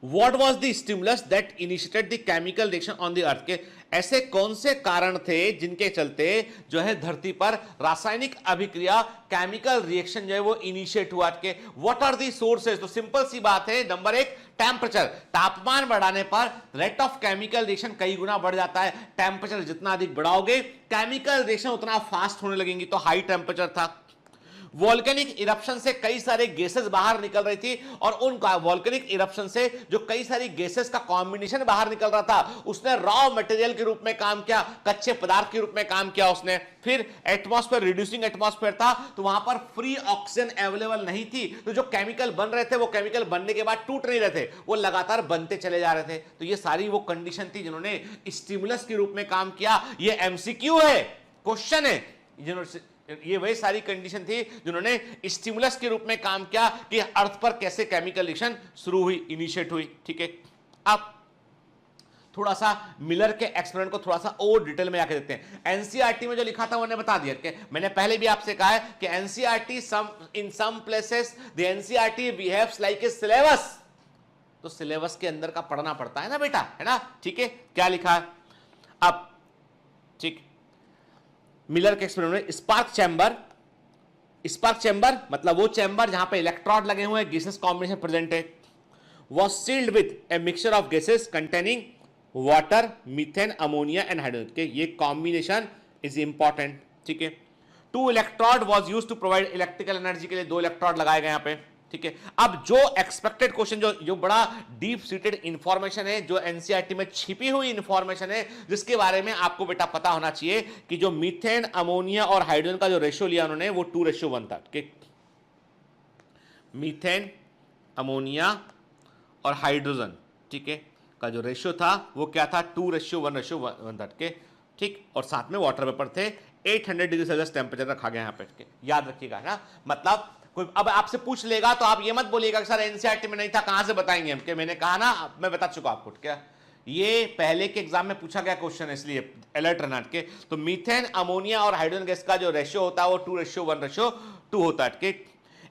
What was the stimulus that initiated the chemical reaction on the earth? के ऐसे कौन से कारण थे जिनके चलते जो है धरती पर रासायनिक अभिक्रिया, केमिकल रिएक्शन जो है वो इनिशिएट हुआ? के व्हाट आर दी सोर्सेज? तो सिंपल सी बात है, नंबर एक टेम्परेचर। तापमान बढ़ाने पर रेट ऑफ केमिकल रिएक्शन कई गुना बढ़ जाता है। टेम्परेचर जितना अधिक बढ़ाओगे केमिकल रिएक्शन उतना फास्ट होने लगेंगी, तो हाई टेम्परेचर था। वॉल्केनिक इरप्शन से कई सारे गैसेस बाहर निकल रही थी, और उन वॉल्केनिक इरप्शन से जो कई सारी गैसेस का कॉम्बिनेशन बाहर निकल रहा था, उसने रॉ मटेरियल के रूप में काम किया, कच्चे पदार्थ के रूप में काम किया उसने। फिर एटमॉस्फेयर, रिड्यूसिंग एटमॉस्फेयर था, तो वहां पर फ्री ऑक्सीजन अवेलेबल नहीं थी, तो जो केमिकल बन रहे थे वो केमिकल बनने के बाद टूट नहीं रहे थे, वो लगातार बनते चले जा रहे थे। तो ये सारी वो कंडीशन थी जिन्होंने स्टिमुलस के रूप में काम किया। ये एमसीक्यू है, क्वेश्चन है। ये वही सारी कंडीशन थी जिन्होंने स्टिमुलस के रूप में काम किया कि अर्थ पर कैसे केमिकल रिएक्शन शुरू हुई, इनिशिएट हुई। ठीक है, अब थोड़ा सा मिलर के एक्सपेरिमेंट को थोड़ा सा और डिटेल में जाके देखते हैं। एनसीईआरटी में जो लिखा था उन्होंने बता दिया कि मैंने पहले भी आपसे कहा है कि NCERT in some places the NCERT behaves like a syllabus. तो सिलेबस के अंदर का पढ़ना पड़ता है ना बेटा, है ना? ठीक है, क्या लिखा है अब? ठीक, मिलर के एक्सपेरिमेंट में स्पार्क चैम्बर मतलब वो चैम्बर जहां पे इलेक्ट्रोड लगे हुए हैं, गैसेस कॉम्बिनेशन प्रेजेंट है, was sealed with a mixture of gases containing water, methane, ammonia and hydrogen। के ये कॉम्बिनेशन इज इंपॉर्टेंट। ठीक है, 2 electrode was used to provide electrical energy के लिए 2 इलेक्ट्रोड लगाए गए यहां पे। ठीक है, अब जो एक्सपेक्टेड क्वेश्चन, जो बड़ा डीप सीटेड इंफॉर्मेशन है, जो एनसीईआरटी में छिपी हुई इंफॉर्मेशन है, जिसके बारे में आपको बेटा पता होना चाहिए कि जो मीथेन, अमोनिया और हाइड्रोजन का जो रेशियो लिया उन्होंने वो 2:1 था। ठीक, मीथेन, अमोनिया और हाइड्रोजन, ठीक है, का जो रेशियो था वो क्या था? 2:1 था। ठीक, और साथ में वाटर वेपर थे। 800 डिग्री सेल्सियस टेम्परेचर रखा गया यहाँ पे, याद रखिएगा ना। मतलब कोई अब आपसे पूछ लेगा तो आप ये मत बोलिएगा कि सर एनसीईआरटी में नहीं था, कहां से बताएंगे हम? कि मैंने कहा ना, मैं बता चुका आपको। क्या ये पहले के एग्जाम में पूछा गया क्वेश्चन है, इसलिए अलर्ट रहना। के तो मीथेन, अमोनिया और हाइड्रोजन गैस का जो रेशियो होता है वो 2:1:2 होता है।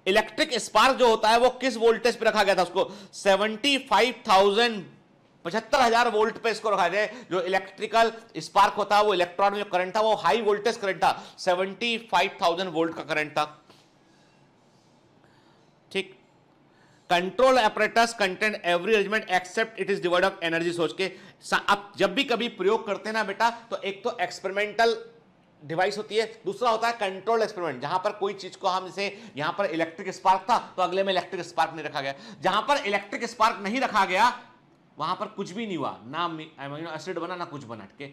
इलेक्ट्रिक स्पार्क जो होता है वो किस वोल्टेज पे रखा गया था? उसको 75,000 वोल्ट पे इसको रखा गया। जो इलेक्ट्रिकल स्पार्क होता है वो इलेक्ट्रॉन में जो करंट था वो हाई वोल्टेज करंट था, 75,000 वोल्ट का करंट था। ठीक, control apparatus contain every element except it is devoid of energy। सोच के आप जब भी कभी प्रयोग करते हैं ना बेटा, तो एक तो एक्सपेरिमेंटल डिवाइस होती है, दूसरा होता है कंट्रोल एक्सपेरिमेंट, जहां पर कोई चीज को हम, जैसे यहां पर इलेक्ट्रिक स्पार्क था तो अगले में इलेक्ट्रिक स्पार्क नहीं रखा गया। जहां पर इलेक्ट्रिक स्पार्क नहीं रखा गया वहां पर कुछ भी नहीं हुआ, ना अमीनो एसिड बना ना कुछ बना। के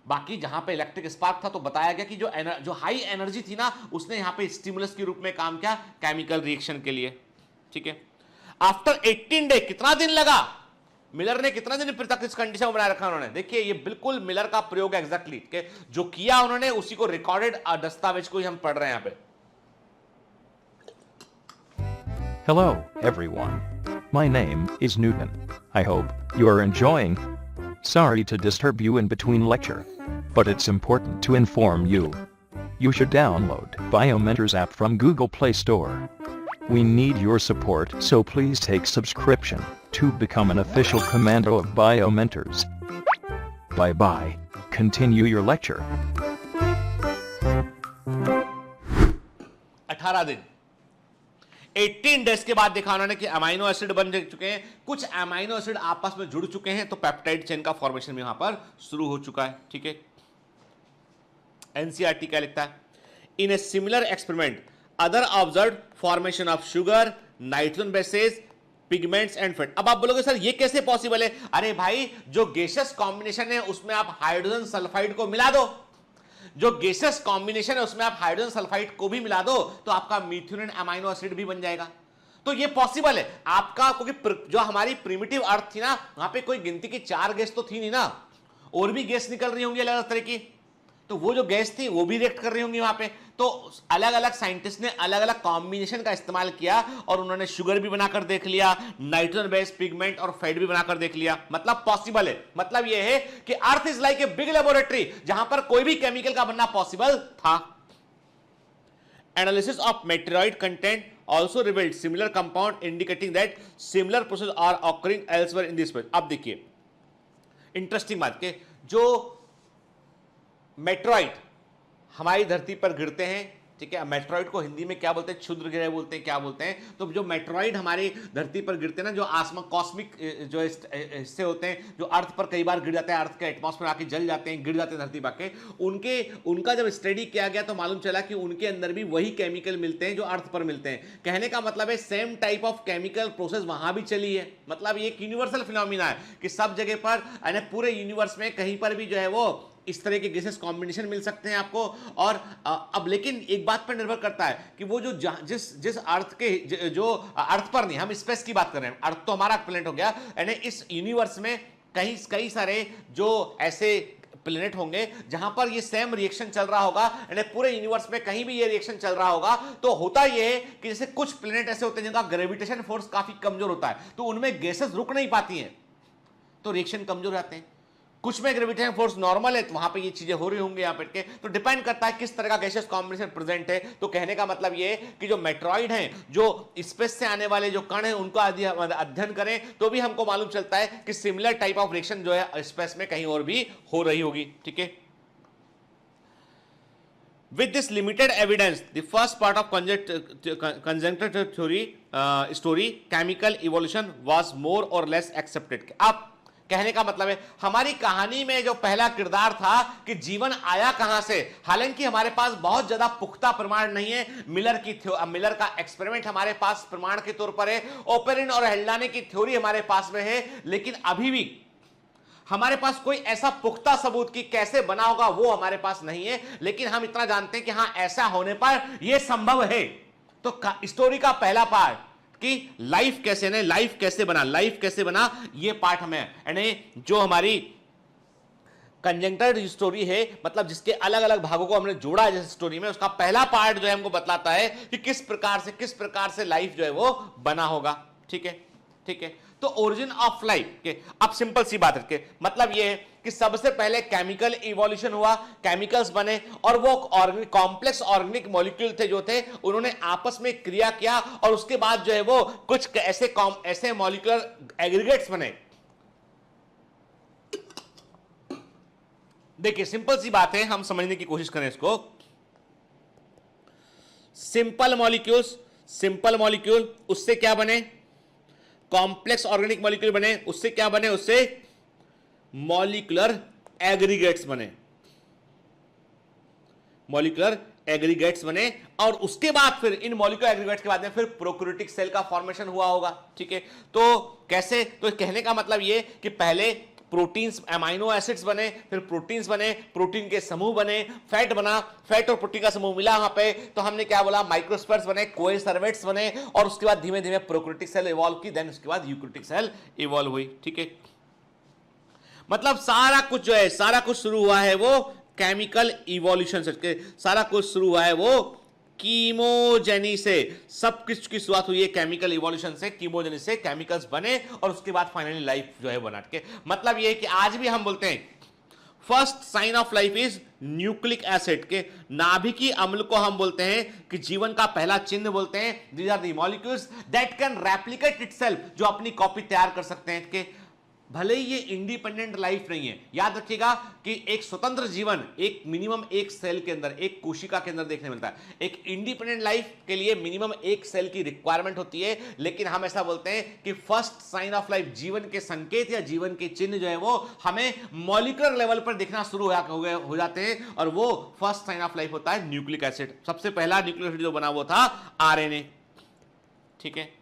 बाकी जहां पे इलेक्ट्रिक स्पार्क था तो बताया गया कि जो हाई एनर्जी थी ना, उसने यहां पे स्टिमुलस के रूप में काम किया केमिकल रिएक्शन के लिए। ठीक है, आफ्टर 18 डे, कितना दिन लगा? मिलर ने कितना दिन तक इस कंडीशन को बनाए रखा उन्होंने? देखिए ये बिल्कुल मिलर का प्रयोग है एग्जैक्टली, जो किया उन्होंने उसी को रिकॉर्डेड दस्तावेज को ही हम पढ़ रहे हैं यहां पे। Hello, everyone. My name is Newton. I hope you are enjoying. Sorry to disturb you in between lecture, but it's important to inform you. You should download Biomentors app from Google Play Store. We need your support, so please take subscription to become an official commando of Biomentors. Bye bye. Continue your lecture. 18 दिन, 18 days के बाद देखा उन्होंने कि amino acid बन चुके हैं, कुछ अमाइनो एसिड आपस में जुड़ चुके हैं, तो पेप्टाइड चेन का फॉर्मेशन भी वहां पर शुरू हो चुका है। ठीक है, एनसीईआरटी क्या लिखता है? In a similar experiment other observed formation of sugar, nitrogen bases, pigments and fat. अब आप बोलोगे सर ये कैसे पॉसिबल है? अरे भाई, जो गैसेस कॉम्बिनेशन है उसमें आप हाइड्रोजन सल्फाइड को मिला दो। जो गैसेस कॉम्बिनेशन है उसमें आप हाइड्रोजन सल्फाइड को भी मिला दो तो आपका मीथ्योनिन अमाइनो एसिड भी बन जाएगा। तो ये पॉसिबल है आपका, क्योंकि जो हमारी प्रिमिटिव अर्थ थी ना, वहां पे कोई गिनती की 4 गैस तो थी नहीं ना, और भी गैस निकल रही होंगी अलग अलग तरह की, तो वो जो गैस थी वो भी रिएक्ट कर रही होंगी वहां पे। तो अलग अलग साइंटिस्ट ने अलग अलग कॉम्बिनेशन का इस्तेमाल किया और उन्होंने शुगर भी बनाकर देख लिया, नाइट्रोजन बेस्ड पिगमेंट और फैट भी बनाकर देख लिया। मतलब पॉसिबल है, मतलब ये है कि earth is like a big laboratory जहां पर कोई भी केमिकल का बनना पॉसिबल था। Analysis of meteorite content also revealed similar compound indicating that similar process are occurring elsewhere in this space। अब देखिए इंटरेस्टिंग बात के जो मेट्रॉइड हमारी धरती पर गिरते हैं, ठीक है, मेट्रॉइड को हिंदी में क्या बोलते हैं, क्षुद्र ग्रह बोलते हैं, क्या बोलते हैं, तो जो मेट्रॉइड हमारी धरती पर गिरते हैं ना, जो आसमान कॉस्मिक जो हिस्से होते हैं जो अर्थ पर कई बार गिर जाते हैं, अर्थ के एटमॉस्फेयर आके जल जाते हैं, गिर जाते हैं धरती पर के, उनका जब स्टडी किया गया तो मालूम चला कि उनके अंदर भी वही केमिकल मिलते हैं जो अर्थ पर मिलते हैं। कहने का मतलब है same type of chemical process वहां भी चली है। मतलब ये एक यूनिवर्सल फिनोमिना है कि सब जगह पर पूरे यूनिवर्स में कहीं पर भी जो है वो इस तरह के गैसेस कॉम्बिनेशन मिल सकते हैं आपको। और अब लेकिन एक बात पर निर्भर करता है कि वो जो जिस अर्थ के जो अर्थ पर नहीं, हम स्पेस की बात कर रहे हैं, अर्थ तो हमारा प्लेनेट हो गया, यानी इस यूनिवर्स में कई सारे जो ऐसे प्लेनेट होंगे जहां पर ये सेम रिएक्शन चल रहा होगा, यानी पूरे यूनिवर्स में कहीं भी ये रिएक्शन चल रहा होगा। तो होता ये है कि जैसे कुछ प्लेनेट ऐसे होते हैं जिनका ग्रेविटेशन फोर्स काफी कमजोर होता है, तो उनमें गैसेस रुक नहीं पाती हैं, तो रिएक्शन कमजोर रहते हैं। कुछ में ग्रेविटेशन फोर्स नॉर्मल है, तो वहां पे ये चीजें हो रही होंगी यहाँ पे, तो डिपेंड करता है किस तरह का गैसेस कॉम्बिनेशन प्रेजेंट है। तो कहने का मतलब ये है कि जो मेट्रॉइड हैं, जो स्पेस से आने वाले जो कण हैं, उनको अध्ययन करें तो भी हमको मालूम चलता है कि सिमिलर टाइप ऑफ रिएक्शन जो है स्पेस में कहीं और भी हो रही होगी। ठीक है, with this limited evidence the first part of conjecture theory story chemical evolution was more or less accepted। अब कहने का मतलब है हमारी कहानी में जो पहला किरदार था कि जीवन आया कहां से, हालांकि हमारे पास बहुत ज्यादा पुख्ता प्रमाण नहीं है। मिलर का एक्सपेरिमेंट हमारे पास प्रमाण के तौर पर है, ओपेरिन और हेल्डाने की थ्योरी हमारे पास में है, लेकिन अभी भी हमारे पास कोई ऐसा पुख्ता सबूत कि कैसे बना होगा वो हमारे पास नहीं है। लेकिन हम इतना जानते हैं कि हां ऐसा होने पर यह संभव है। तो स्टोरी का पहला पार्ट कि लाइफ कैसे बना, ये पार्ट हमें, यानी जो हमारी कंजंक्टर स्टोरी है, मतलब जिसके अलग अलग भागों को हमने जोड़ा है जैसे स्टोरी में, उसका पहला पार्ट जो है हमको बतलाता है कि किस प्रकार से लाइफ जो है वो बना होगा। ठीक है, तो ओरिजिन ऑफ लाइफ के अब सिंपल सी बात है, मतलब ये है कि सबसे पहले केमिकल इवोल्यूशन हुआ, केमिकल्स बने और वो कॉम्प्लेक्स ऑर्गेनिक मॉलिक्यूल थे जो थे, उन्होंने आपस में क्रिया किया और उसके बाद जो है वो कुछ ऐसे मॉलिक्यूलर एग्रीगेट्स बने। देखिए सिंपल सी बात है, हम समझने की कोशिश करें इसको। सिंपल मॉलिक्यूल उससे क्या बने, कॉम्प्लेक्स ऑर्गेनिक मॉलिक्यूल बने, उससे क्या बने, उससे मॉलिक्यूलर एग्रीगेट्स बने और उसके बाद फिर इन मॉलिक्यूलर एग्रीगेट्स के बाद में फिर प्रोकैरियोटिक सेल का फॉर्मेशन हुआ होगा। ठीक है, तो कैसे, तो कहने का मतलब ये कि पहले प्रोटीन्स, अमाइनो एसिड्स बने, फिर प्रोटीन्स बने, प्रोटीन के समूह बने, फैट बना, फैट और प्रोटीन का समूह मिला वहां पे, तो हमने क्या बोला, माइक्रोस्फेयर्स बने, कोएसर्वेट्स बने और उसके बाद धीमे धीमे प्रोकैरियोटिक सेल इवॉल्व की, देन उसके बाद यूकैरियोटिक सेल इवॉल्व हुई। ठीक है, मतलब सारा कुछ शुरू हुआ है वो केमिकल इवोल्यूशन से, सारा कुछ शुरू हुआ है वो कीमोजेनी से, सब कुछ की शुरुआत हुई है केमिकल इवोल्यूशन से, कीमोजेनी से केमिकल्स बने और उसके बाद फाइनली लाइफ जो है बना के। मतलब ये है कि आज भी हम बोलते हैं first sign of life is nucleic acid, के नाभिकीय अम्ल को हम बोलते हैं कि जीवन का पहला चिन्ह बोलते हैं। These are the molecules that can replicate itself, जो अपनी कॉपी तैयार कर सकते हैं। कि भले ही ये इंडिपेंडेंट लाइफ नहीं है, याद रखिएगा कि एक स्वतंत्र जीवन एक मिनिमम एक सेल के अंदर, एक कोशिका के अंदर देखने मिलता है। एक इंडिपेंडेंट लाइफ के लिए मिनिमम एक सेल की रिक्वायरमेंट होती है, लेकिन हम ऐसा बोलते हैं कि फर्स्ट साइन ऑफ लाइफ, जीवन के संकेत या जीवन के चिन्ह जो है वो हमें मॉलिक्यूलर लेवल पर दिखना शुरू हो जाते हैं और वो फर्स्ट साइन ऑफ लाइफ होता है न्यूक्लिक एसिड। सबसे पहला न्यूक्लिक एसिड जो बना वो था आरएनए। ठीक है,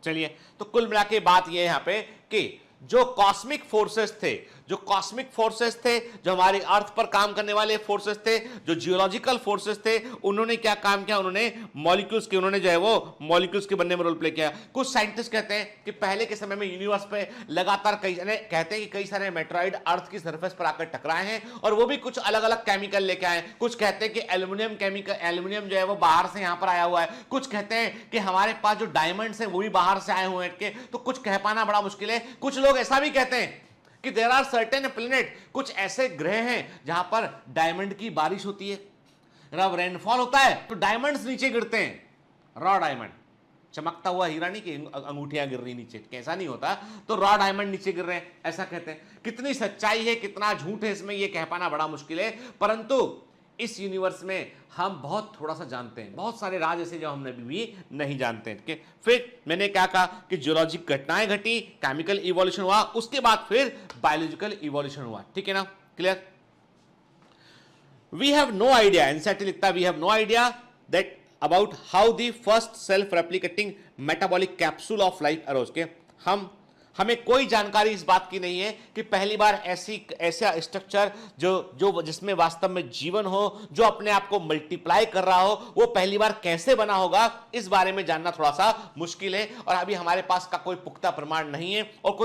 चलिए, तो कुल मिला के बात यह है यहां पे कि जो कॉस्मिक फोर्सेस थे, जो हमारी अर्थ पर काम करने वाले फोर्सेस थे, जो जियोलॉजिकल फोर्सेस थे, उन्होंने क्या काम किया, उन्होंने मॉलिक्यूल्स के, उन्होंने जो है वो मॉलिक्यूल्स के बनने में रोल प्ले किया। कुछ साइंटिस्ट कहते हैं कि पहले के समय में यूनिवर्स पे लगातार कहते हैं कि कई सारे मेट्रॉइड अर्थ की सरफेस पर आकर टकराए हैं और वो भी कुछ अलग अलग केमिकल लेके आए। कुछ कहते हैं कि एल्यूमिनियम जो है वो बाहर से यहां पर आया हुआ है, कुछ कहते हैं कि हमारे पास जो डायमंड्स हैं वो भी बाहर से आए हुए हैं, तो कुछ कह पाना बड़ा मुश्किल है। कुछ लोग ऐसा भी कहते हैं कि देयर आर सर्टेन प्लेनेट, कुछ ऐसे ग्रह हैं जहां पर डायमंड की बारिश होती है, जब रेनफॉल होता है तो डायमंड्स नीचे गिरते हैं, रॉ डायमंड, चमकता हुआ हीरा नहीं कि अंगूठियां गिर रही नीचे, कैसा नहीं होता, तो रॉ डायमंड नीचे गिर रहे हैं, ऐसा कहते हैं। कितनी सच्चाई है कितना झूठ है इसमें यह कह पाना बड़ा मुश्किल है, परंतु इस यूनिवर्स में हम बहुत थोड़ा सा जानते हैं, बहुत सारे राज ऐसे जो हमने भी नहीं जानते हैं। फिर मैंने क्या कहा कि जियोलॉजिक घटनाएं घटी, केमिकल इवोल्यूशन हुआ, उसके बाद फिर बायोलॉजिकल इवोल्यूशन हुआ, ठीक है ना, clear. We have no idea, NCERT लिखता है we have no idea that about how the first self replicating metabolic capsule of life arose के, हमें कोई जानकारी इस बात की नहीं है कि पहली बार ऐसा स्ट्रक्चर जो जिसमें वास्तव में जीवन हो, जो अपने आप को मल्टीप्लाई कर रहा हो, वो पहली बार कैसे बना होगा, इस बारे में जानना थोड़ा सा मुश्किल है और अभी हमारे पास का कोई पुख्ता प्रमाण नहीं है और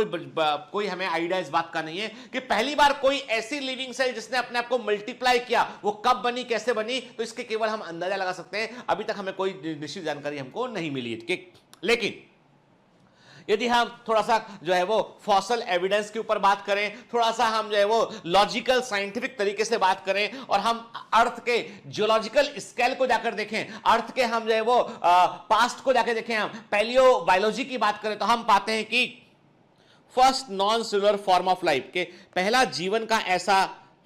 कोई हमें आइडिया इस बात का नहीं है कि पहली बार कोई ऐसी लिविंग सेल जिसने अपने आप को मल्टीप्लाई किया वो कब बनी, कैसे बनी, तो इसके केवल हम अंदाजा लगा सकते हैं। अभी तक हमें कोई निश्चित जानकारी हमको नहीं मिली है। लेकिन यदि हम थोड़ा सा जो है वो फॉसल एविडेंस के ऊपर बात करें, थोड़ा सा हम जो है वो लॉजिकल साइंटिफिक तरीके से बात करें और हम अर्थ के जियोलॉजिकल स्केल को जाकर देखें, अर्थ के हम जो है वो पास्ट को जाकर देखें, हम पैलियो बायोलॉजी की बात करें, तो हम पाते हैं कि first non cellular form of life के पहला जीवन का ऐसा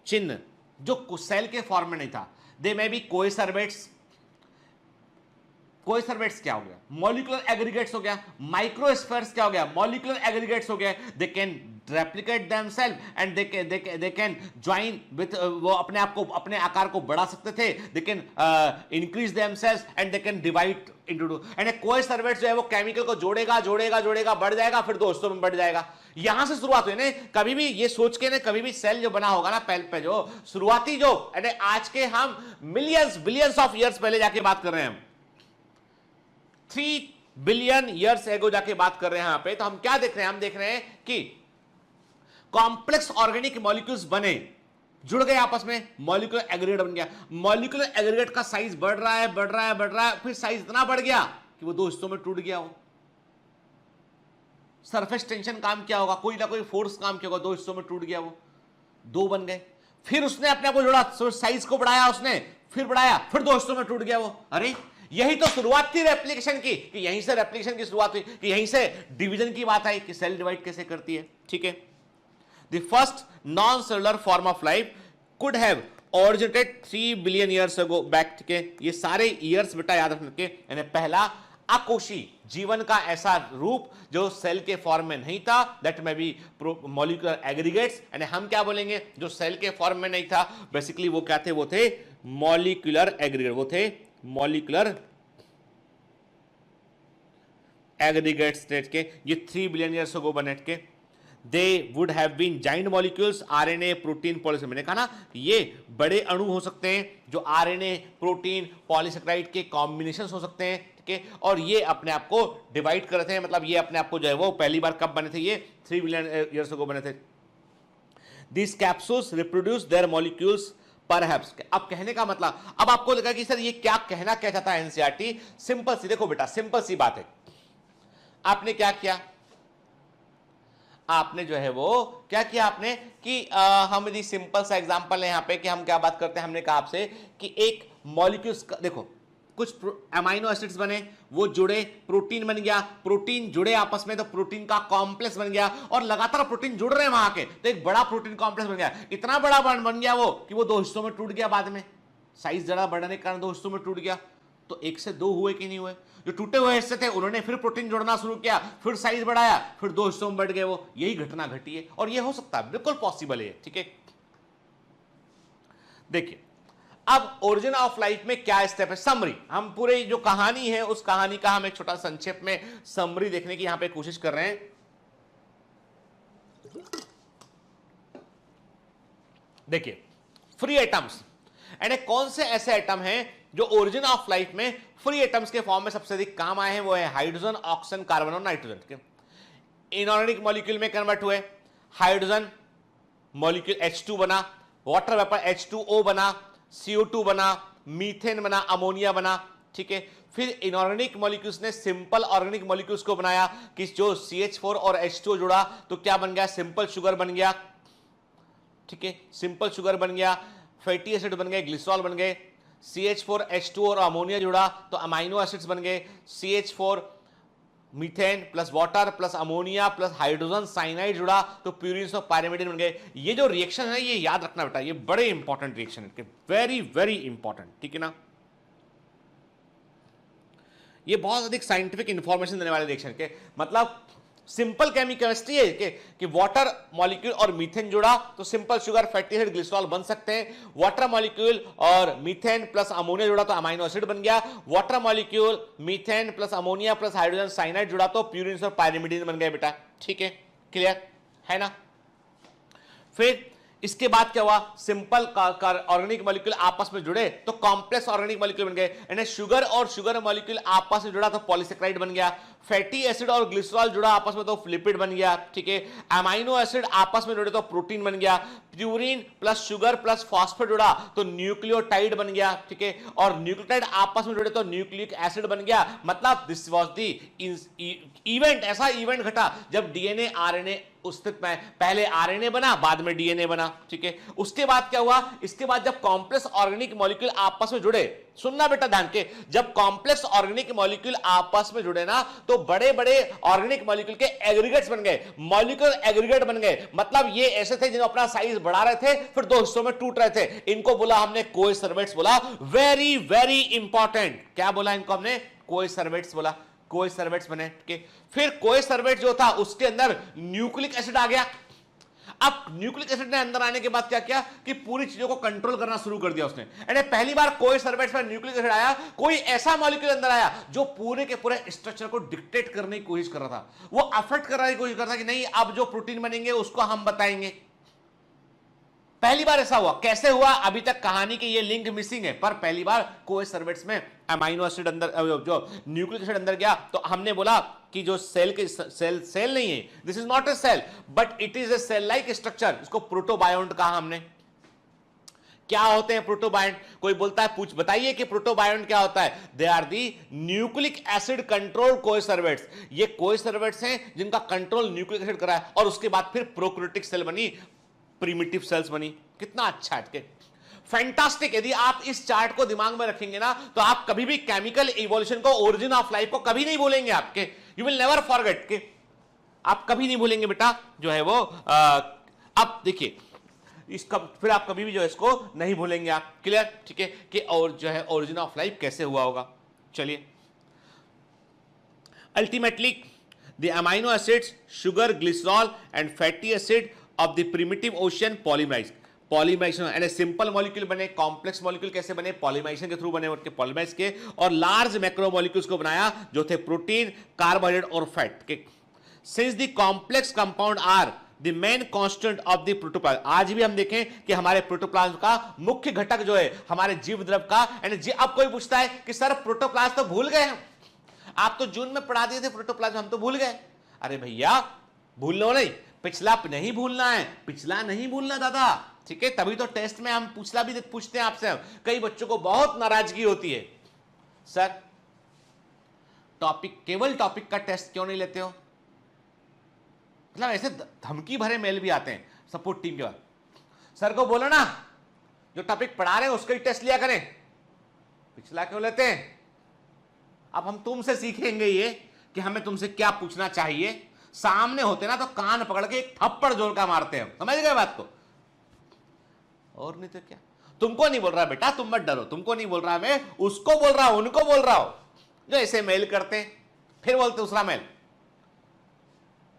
चिन्ह जो सेल के फॉर्म में नहीं था, दे मे बी कोएसर्वेट्स क्या हो गया, मॉलिक्यूलर एग्रीगेट्स हो गया, माइक्रोस्फेयर्स क्या हो गया, मॉलिक्यूलर एग्रीगेट्स हो गया, they can replicate themselves and they can join with, वो अपने आप को अपने आकार को बढ़ा सकते थे, they can increase themselves and they can divide into two, and coacervates जो है वो केमिकल को जोड़ेगा बढ़ जाएगा, फिर दोस्तों में बढ़ जाएगा। यहां से शुरुआत हुई ना, कभी भी ये सोच के ना, कभी भी सेल जो बना होगा ना पे जो शुरुआती जो आज के हम बिलियंस ऑफ ईयर्स पहले जाके बात कर रहे हैं, हम 3 बिलियन ईयर्स एगो जाके बात कर रहे हैं यहां पे, तो हम क्या देख रहे हैं, हम देख रहे हैं कि कॉम्प्लेक्स ऑर्गेनिक मॉलिक्यूल्स बने, जुड़ गए आपस में, मॉलिक्यूलर एग्रीगेट बन गया, मॉलिक्यूलर एग्रीगेट का साइज बढ़ रहा है, फिर साइज इतना बढ़ गया कि वो दो हिस्सों में टूट गया हो, सरफेस टेंशन काम किया होगा, कोई ना कोई फोर्स काम किया होगा, दो हिस्सों में टूट गया, वो दो बन गए, फिर उसने अपने आप को जोड़ा, साइज को बढ़ाया उसने, फिर बढ़ाया, फिर दो हिस्सों में टूट गया वो। अरे यही तो शुरुआत थी रेप्लिकेशन की, कि यहीं से रेप्लिकेशन की शुरुआत हुई, कि यहीं से डिवीजन की बात आई कि सेल डिवाइड कैसे करती है, ठीक है। The first non cellular form of life could have originated 3 billion years ago back, ठीक है। ये सारे ईयर्स बेटा याद रखने के, यानी पहला अकोशी जीवन का ऐसा रूप जो सेल के फॉर्म में नहीं था, that may be molecular aggregates, यानी हम क्या बोलेंगे, जो सेल के फॉर्म में नहीं था, बेसिकली वो क्या थे, वो थे मॉलिक्यूलर एग्रीगेट, वो थे मॉलिक्यूलर एग्रीगेट स्टेट के, ये 3 बिलियन ईयर्स अगो बने के, they would have been giant molecules, RNA protein polysaccharide, मैंने कहा ना ये बड़े अणु हो सकते हैं जो आरएनए प्रोटीन पॉलीसेकेराइड के कॉम्बिनेशंस हो सकते हैं, ठीक है, और ये अपने आप को डिवाइड करते हैं, मतलब ये अपने आप को जो है वो पहली बार कब बने थे, ये 3 बिलियन ईयर्स अगो बने थे। This capsules reproduce their molecules perhaps, अब कहने का मतलब, अब आपको लगा कि सर ये क्या कहना क्या चाहता है एनसीईआरटी, सिंपल सी, देखो बेटा सिंपल सी बात है, आपने क्या किया, आपने जो है वो क्या किया आपने कि हम यदि सिंपल सा एग्जांपल है यहां पे कि हम क्या बात करते हैं, हमने कहा आपसे कि एक मॉलिक्यूल्स, देखो कुछ अमाइनो एसिड्स बने, वो जुड़े, प्रोटीन बन गया, प्रोटीन जुड़े आपस में तो प्रोटीन का कॉम्प्लेक्स बन गया, और लगातार प्रोटीन जुड़ रहे हैं वहां के, तो एक बड़ा प्रोटीन कॉम्प्लेक्स बन गया, इतना बड़ा बन गया वो कि वो दो हिस्सों में टूट गया, बाद में साइज जरा बढ़ने के कारण दो हिस्सों में टूट गया। तो एक से दो हुए कि नहीं हुए, जो टूटे हुए हिस्से थे उन्होंने फिर प्रोटीन जोड़ना शुरू किया, फिर साइज बढ़ाया, फिर दो हिस्सों में बढ़ गए वो, यही घटना घटी है और ये हो सकता है, बिल्कुल पॉसिबल है, ठीक है। देखिए अब ओरिजिन ऑफ लाइफ में क्या स्टेप है, समरी, हम पूरे जो कहानी है उस कहानी का हम एक छोटा संक्षेप में समरी देखने की यहां पे कोशिश कर रहे हैं। देखिए फ्री एटम्स, एंड कौन से ऐसे एटम हैं जो ओरिजिन ऑफ लाइफ में फ्री एटम्स के फॉर्म में सबसे अधिक काम आए हैं, वो है हाइड्रोजन, ऑक्सीजन, कार्बन और नाइट्रोजन। इनऑर्गेनिक मॉलिक्यूल में कन्वर्ट हुए, हाइड्रोजन मॉलिक्यूल H2 बना, वाटर वेपर H2O बना, CO2 बना, मीथेन बना, अमोनिया बना, ठीक है। फिर इनऑर्गेनिक मॉलिक्यूल्स ने सिंपल ऑर्गेनिक मॉलिक्यूल्स को बनाया कि जो CH4 और H2O जुड़ा तो क्या बन गया, सिंपल शुगर बन गया, ठीक है, सिंपल शुगर बन गया, फैटी एसिड बन गए, ग्लिसरॉल बन गए, CH4 H2O और अमोनिया जुड़ा तो अमाइनो एसिड्स बन गए, CH4 methane plus water plus ammonia plus hydrogen cyanide जुड़ा तो प्यूरिन्स ऑफ पायरिमिडीन बन गए। ये जो रिएक्शन है ये याद रखना बेटा, ये बड़े इंपॉर्टेंट रिएक्शन है, वेरी वेरी इंपॉर्टेंट, ठीक है ना। ये बहुत अधिक साइंटिफिक इंफॉर्मेशन देने वाले रिएक्शन के, मतलब सिंपल केमिस्ट्री है कि वाटर मॉलिक्यूल और मीथेन जुड़ा तो simple sugar, fatty acid, glycerol बन सकते हैं। वाटर मॉलिक्यूल और मीथेन प्लस अमोनिया जुड़ा तो अमाइनो एसिड बन गया। Water molecule, methane plus ammonia plus hydrogen cyanide जुड़ा तो प्यूरिन्स और पायरिमिडीन बन गए बेटा, ठीक है, क्लियर है ना। फिर इसके बाद क्या हुआ, सिंपल ऑर्गेनिक मॉलिक्यूल आपस में जुड़े तो कॉम्प्लेक्स ऑर्गेनिक मॉलिक्यूल बन गए, यानी शुगर और शुगर मॉलिक्यूल आपस में जुड़ा तो पॉलीसेकेराइड बन गया। फैटी एसिड और ग्लिसरॉल जुड़ा आपस में तो लिपिड बन गया, ठीक है। अमाइनो एसिड आपस में जुड़े तो प्रोटीन बन गया। Purine plus sugar plus phosphate जुड़ा तो न्यूक्लियोटाइड बन गया, ठीक है। और न्यूक्लियोटाइड आपस में जुड़े तो न्यूक्लिक एसिड बन गया। मतलब दिस वाज द इवेंट, ऐसा इवेंट घटा जब डीएनए आरएनए अस्तित्व में, पहले आरएनए बना बाद में डीएनए बना, ठीक है। उसके बाद क्या हुआ, इसके बाद जब कॉम्प्लेक्स ऑर्गेनिक मॉलिक्यूल आपस में जुड़े, सुनना बेटा ध्यान के, जब कॉम्प्लेक्स ऑर्गेनिक मॉलिक्यूल आपस में जुड़े ना तो बड़े बड़े ऑर्गेनिक मॉलिक्यूल के एग्रीगेट्स बन गए, मॉलिक्यूलर एग्रीगेट बन गए। मतलब ये ऐसे थे जिन्होंने अपना साइज बढ़ा रहे थे फिर दो हिस्सों में टूट रहे थे, इनको बोला हमने कोएसर्वेट्स बोला। वेरी वेरी इंपॉर्टेंट, क्या बोला इनको हमने, कोएसर्वेट्स बोला, कोएसर्वेट्स बने, ठीक है। फिर कोएसर्वेट जो था उसके अंदर न्यूक्लिक एसिड आ गया। अब न्यूक्लिक एसिड ने अंदर आने के बाद क्या किया कि पूरी चीजों को कंट्रोल करना शुरू कर दिया उसने। यानी पहली बार कोएसर्वेट्स में न्यूक्लिक एसिड आया, कोई ऐसा मॉलिक्यूल अंदर आया जो पूरे के पूरे स्ट्रक्चर को डिक्टेट करने की कोशिश कर रहा था, वो अफेक्ट करने की कोशिश कर रहा था कि नहीं अब जो प्रोटीन बनेंगे उसको हम बताएंगे। पहली बार ऐसा हुआ, कैसे हुआ अभी तक कहानी के ये लिंक मिसिंग है, पर पहली बार कोएसर्वेट्स में अमाइनो एसिड अंदर, जो न्यूक्लिक एसिड अंदर गया तो हमने बोला कि जो सेल के सेल नहीं है, this is not a cell but it is a cell like structure, इसको प्रोटोबायोन्ट कहा हमने। क्या होते हैं प्रोटोबायोन्ट, कोई बोलता है बताइए कि प्रोटोबायोन्ट क्या होता है। They are the nucleic acid control coacervates, ये कोएसर्वेट्स हैं जिनका कंट्रोल न्यूक्लिक एसिड करा है और उसके बाद फिर प्रोकैरियोटिक सेल बनी, प्रिमिटिव सेल्स बनी। कितना अच्छा है, फैंटास्टिक। यदि आप इस चार्ट को दिमाग में रखेंगे ना तो आप कभी भी केमिकल इवोल्यूशन को, ओरिजिन ऑफ लाइफ को कभी नहीं भूलेंगे आपके, यू विल नेवर फॉरगेट, के आप कभी नहीं भूलेंगे बेटा जो है वो। अब देखिए इसका फिर आप कभी भी जो है इसको नहीं भूलेंगे आप, क्लियर, ठीक है, कि और जो है ओरिजिन ऑफ लाइफ कैसे हुआ होगा। चलिए ultimately the amino acids, sugar, glycerol and fatty acid of the primitive ocean polymerization, यानी सिंपल मॉलिक्यूल बने, कॉम्प्लेक्स मॉलिक्यूल कैसे बने, पॉलीमराइजेशन के थ्रू बने, उनके पॉलीमराइज के, और लार्ज मैक्रोमोलिक्यूल्स को बनाया जो थे प्रोटीन, कार्बोहाइड्रेट और फैट के। Since the complex compound are the main constant of the protoplasm, आज भी हम देखें कि हमारे प्रोटोप्लाज्म का मुख्य घटक जो है हमारे जीव द्रव का, यानी अब कोई पूछता है कि सर प्रोटोप्लाज्म तो भूल गए हम, आप तो जून में पढ़ा दिए थे प्रोटोप्लाज्म, हम तो भूल गए। अरे भैया भूलना नहीं, पिछला नहीं भूलना है, पिछला नहीं भूलना दादा, ठीक है। तभी तो टेस्ट में हम पिछला भी पूछते हैं आपसे। कई बच्चों को बहुत नाराजगी होती है, सर टॉपिक, केवल टॉपिक का टेस्ट क्यों नहीं लेते हो, मतलब ऐसे धमकी भरे मेल भी आते हैं सपोर्ट टीम के बाद, सर को बोलो ना जो टॉपिक पढ़ा रहे हैं उसका ही टेस्ट लिया करें, पिछला क्यों लेते हैं। अब हम तुमसे सीखेंगे ये कि हमें तुमसे क्या पूछना चाहिए, सामने होते ना तो कान पकड़ के एक थप्पड़ जोर का मारते हैं, समझ गए बात को, और नहीं तो क्या। तुमको नहीं बोल रहा बेटा, तुम मत डरो, तुमको नहीं बोल रहा मैं, उसको बोल रहा हूं, उनको बोल रहा हूं जो ऐसे मेल करते हैं, फिर बोलते दूसरा मेल,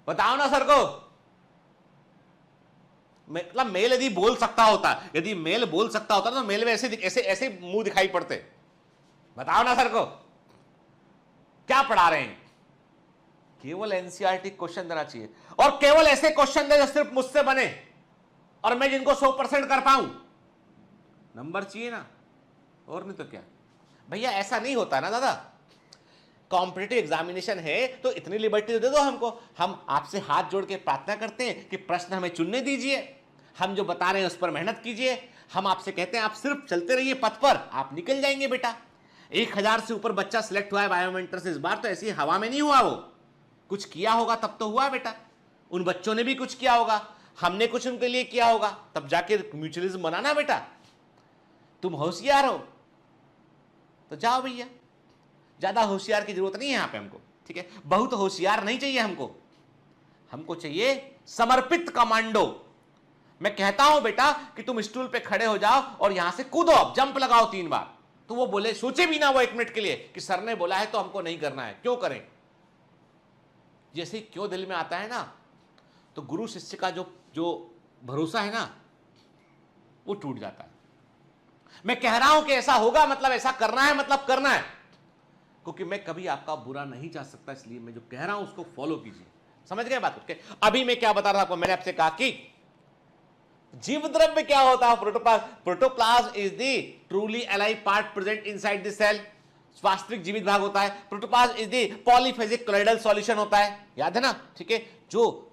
बताओ ना सर को। मतलब मेल यदि बोल सकता होता, यदि मेल बोल सकता होता तो मेल में ऐसे ऐसे ऐसे मुंह दिखाई पड़ते, बताओ ना सर को क्या पढ़ा रहे हैं। केवल एनसीईआरटी क्वेश्चन देना चाहिए, और केवल ऐसे क्वेश्चन दे जो सिर्फ मुझसे बने, और मैं जिनको 100% कर पाऊं, नंबर चाहिए ना, और नहीं तो क्या। भैया ऐसा नहीं होता ना दादा, कॉम्पिटिटिव एग्जामिनेशन है तो इतनी लिबर्टी दे दो हमको। हम आपसे हाथ जोड़ के प्रार्थना करते हैं कि प्रश्न हमें चुनने दीजिए, हम जो बता रहे हैं उस पर मेहनत कीजिए। हम आपसे कहते हैं आप सिर्फ चलते रहिए पथ पर, आप निकल जाएंगे बेटा। 1000 से ऊपर बच्चा सिलेक्ट हुआ है बायोमेंटर से इस बार, तो ऐसी हवा में नहीं हुआ, वो कुछ किया होगा तब तो हुआ बेटा। उन बच्चों ने भी कुछ किया होगा, हमने कुछ उनके लिए किया होगा, तब जाके म्यूचुअलिज्म बनाना बेटा। तुम होशियार हो तो जाओ भैया, ज्यादा होशियार की जरूरत नहीं है यहां पे हमको, ठीक है। बहुत होशियार नहीं चाहिए हमको, हमको चाहिए समर्पित कमांडो। मैं कहता हूं बेटा कि तुम स्टूल पे खड़े हो जाओ और यहां से कूदो, अब जंप लगाओ 3 बार, तो वो बोले, सोचे भी ना वो 1 मिनट के लिए कि सर ने बोला है तो हमको नहीं करना है, क्यों करें। जैसे क्यों दिल में आता है ना, तो गुरु शिष्य का जो भरोसा है ना वो टूट जाता है। मैं कह रहा हूं कि ऐसा होगा मतलब ऐसा करना है, मतलब करना है, क्योंकि मैं कभी आपका बुरा नहीं चाह सकता, इसलिए मैं जो कह रहा हूं उसको फॉलो कीजिए। समझ गए बात उसके। अभी मैं क्या बता रहा था आपको, मैंने आपसे कहा कि जीव द्रव्य क्या होता है, protoplasm is the truly alive part present inside the cell. वास्तविक जीवित भाग होता है। Protoplasm is the polyphasic colloidal solution होता है, याद है ना, ठीक है। जो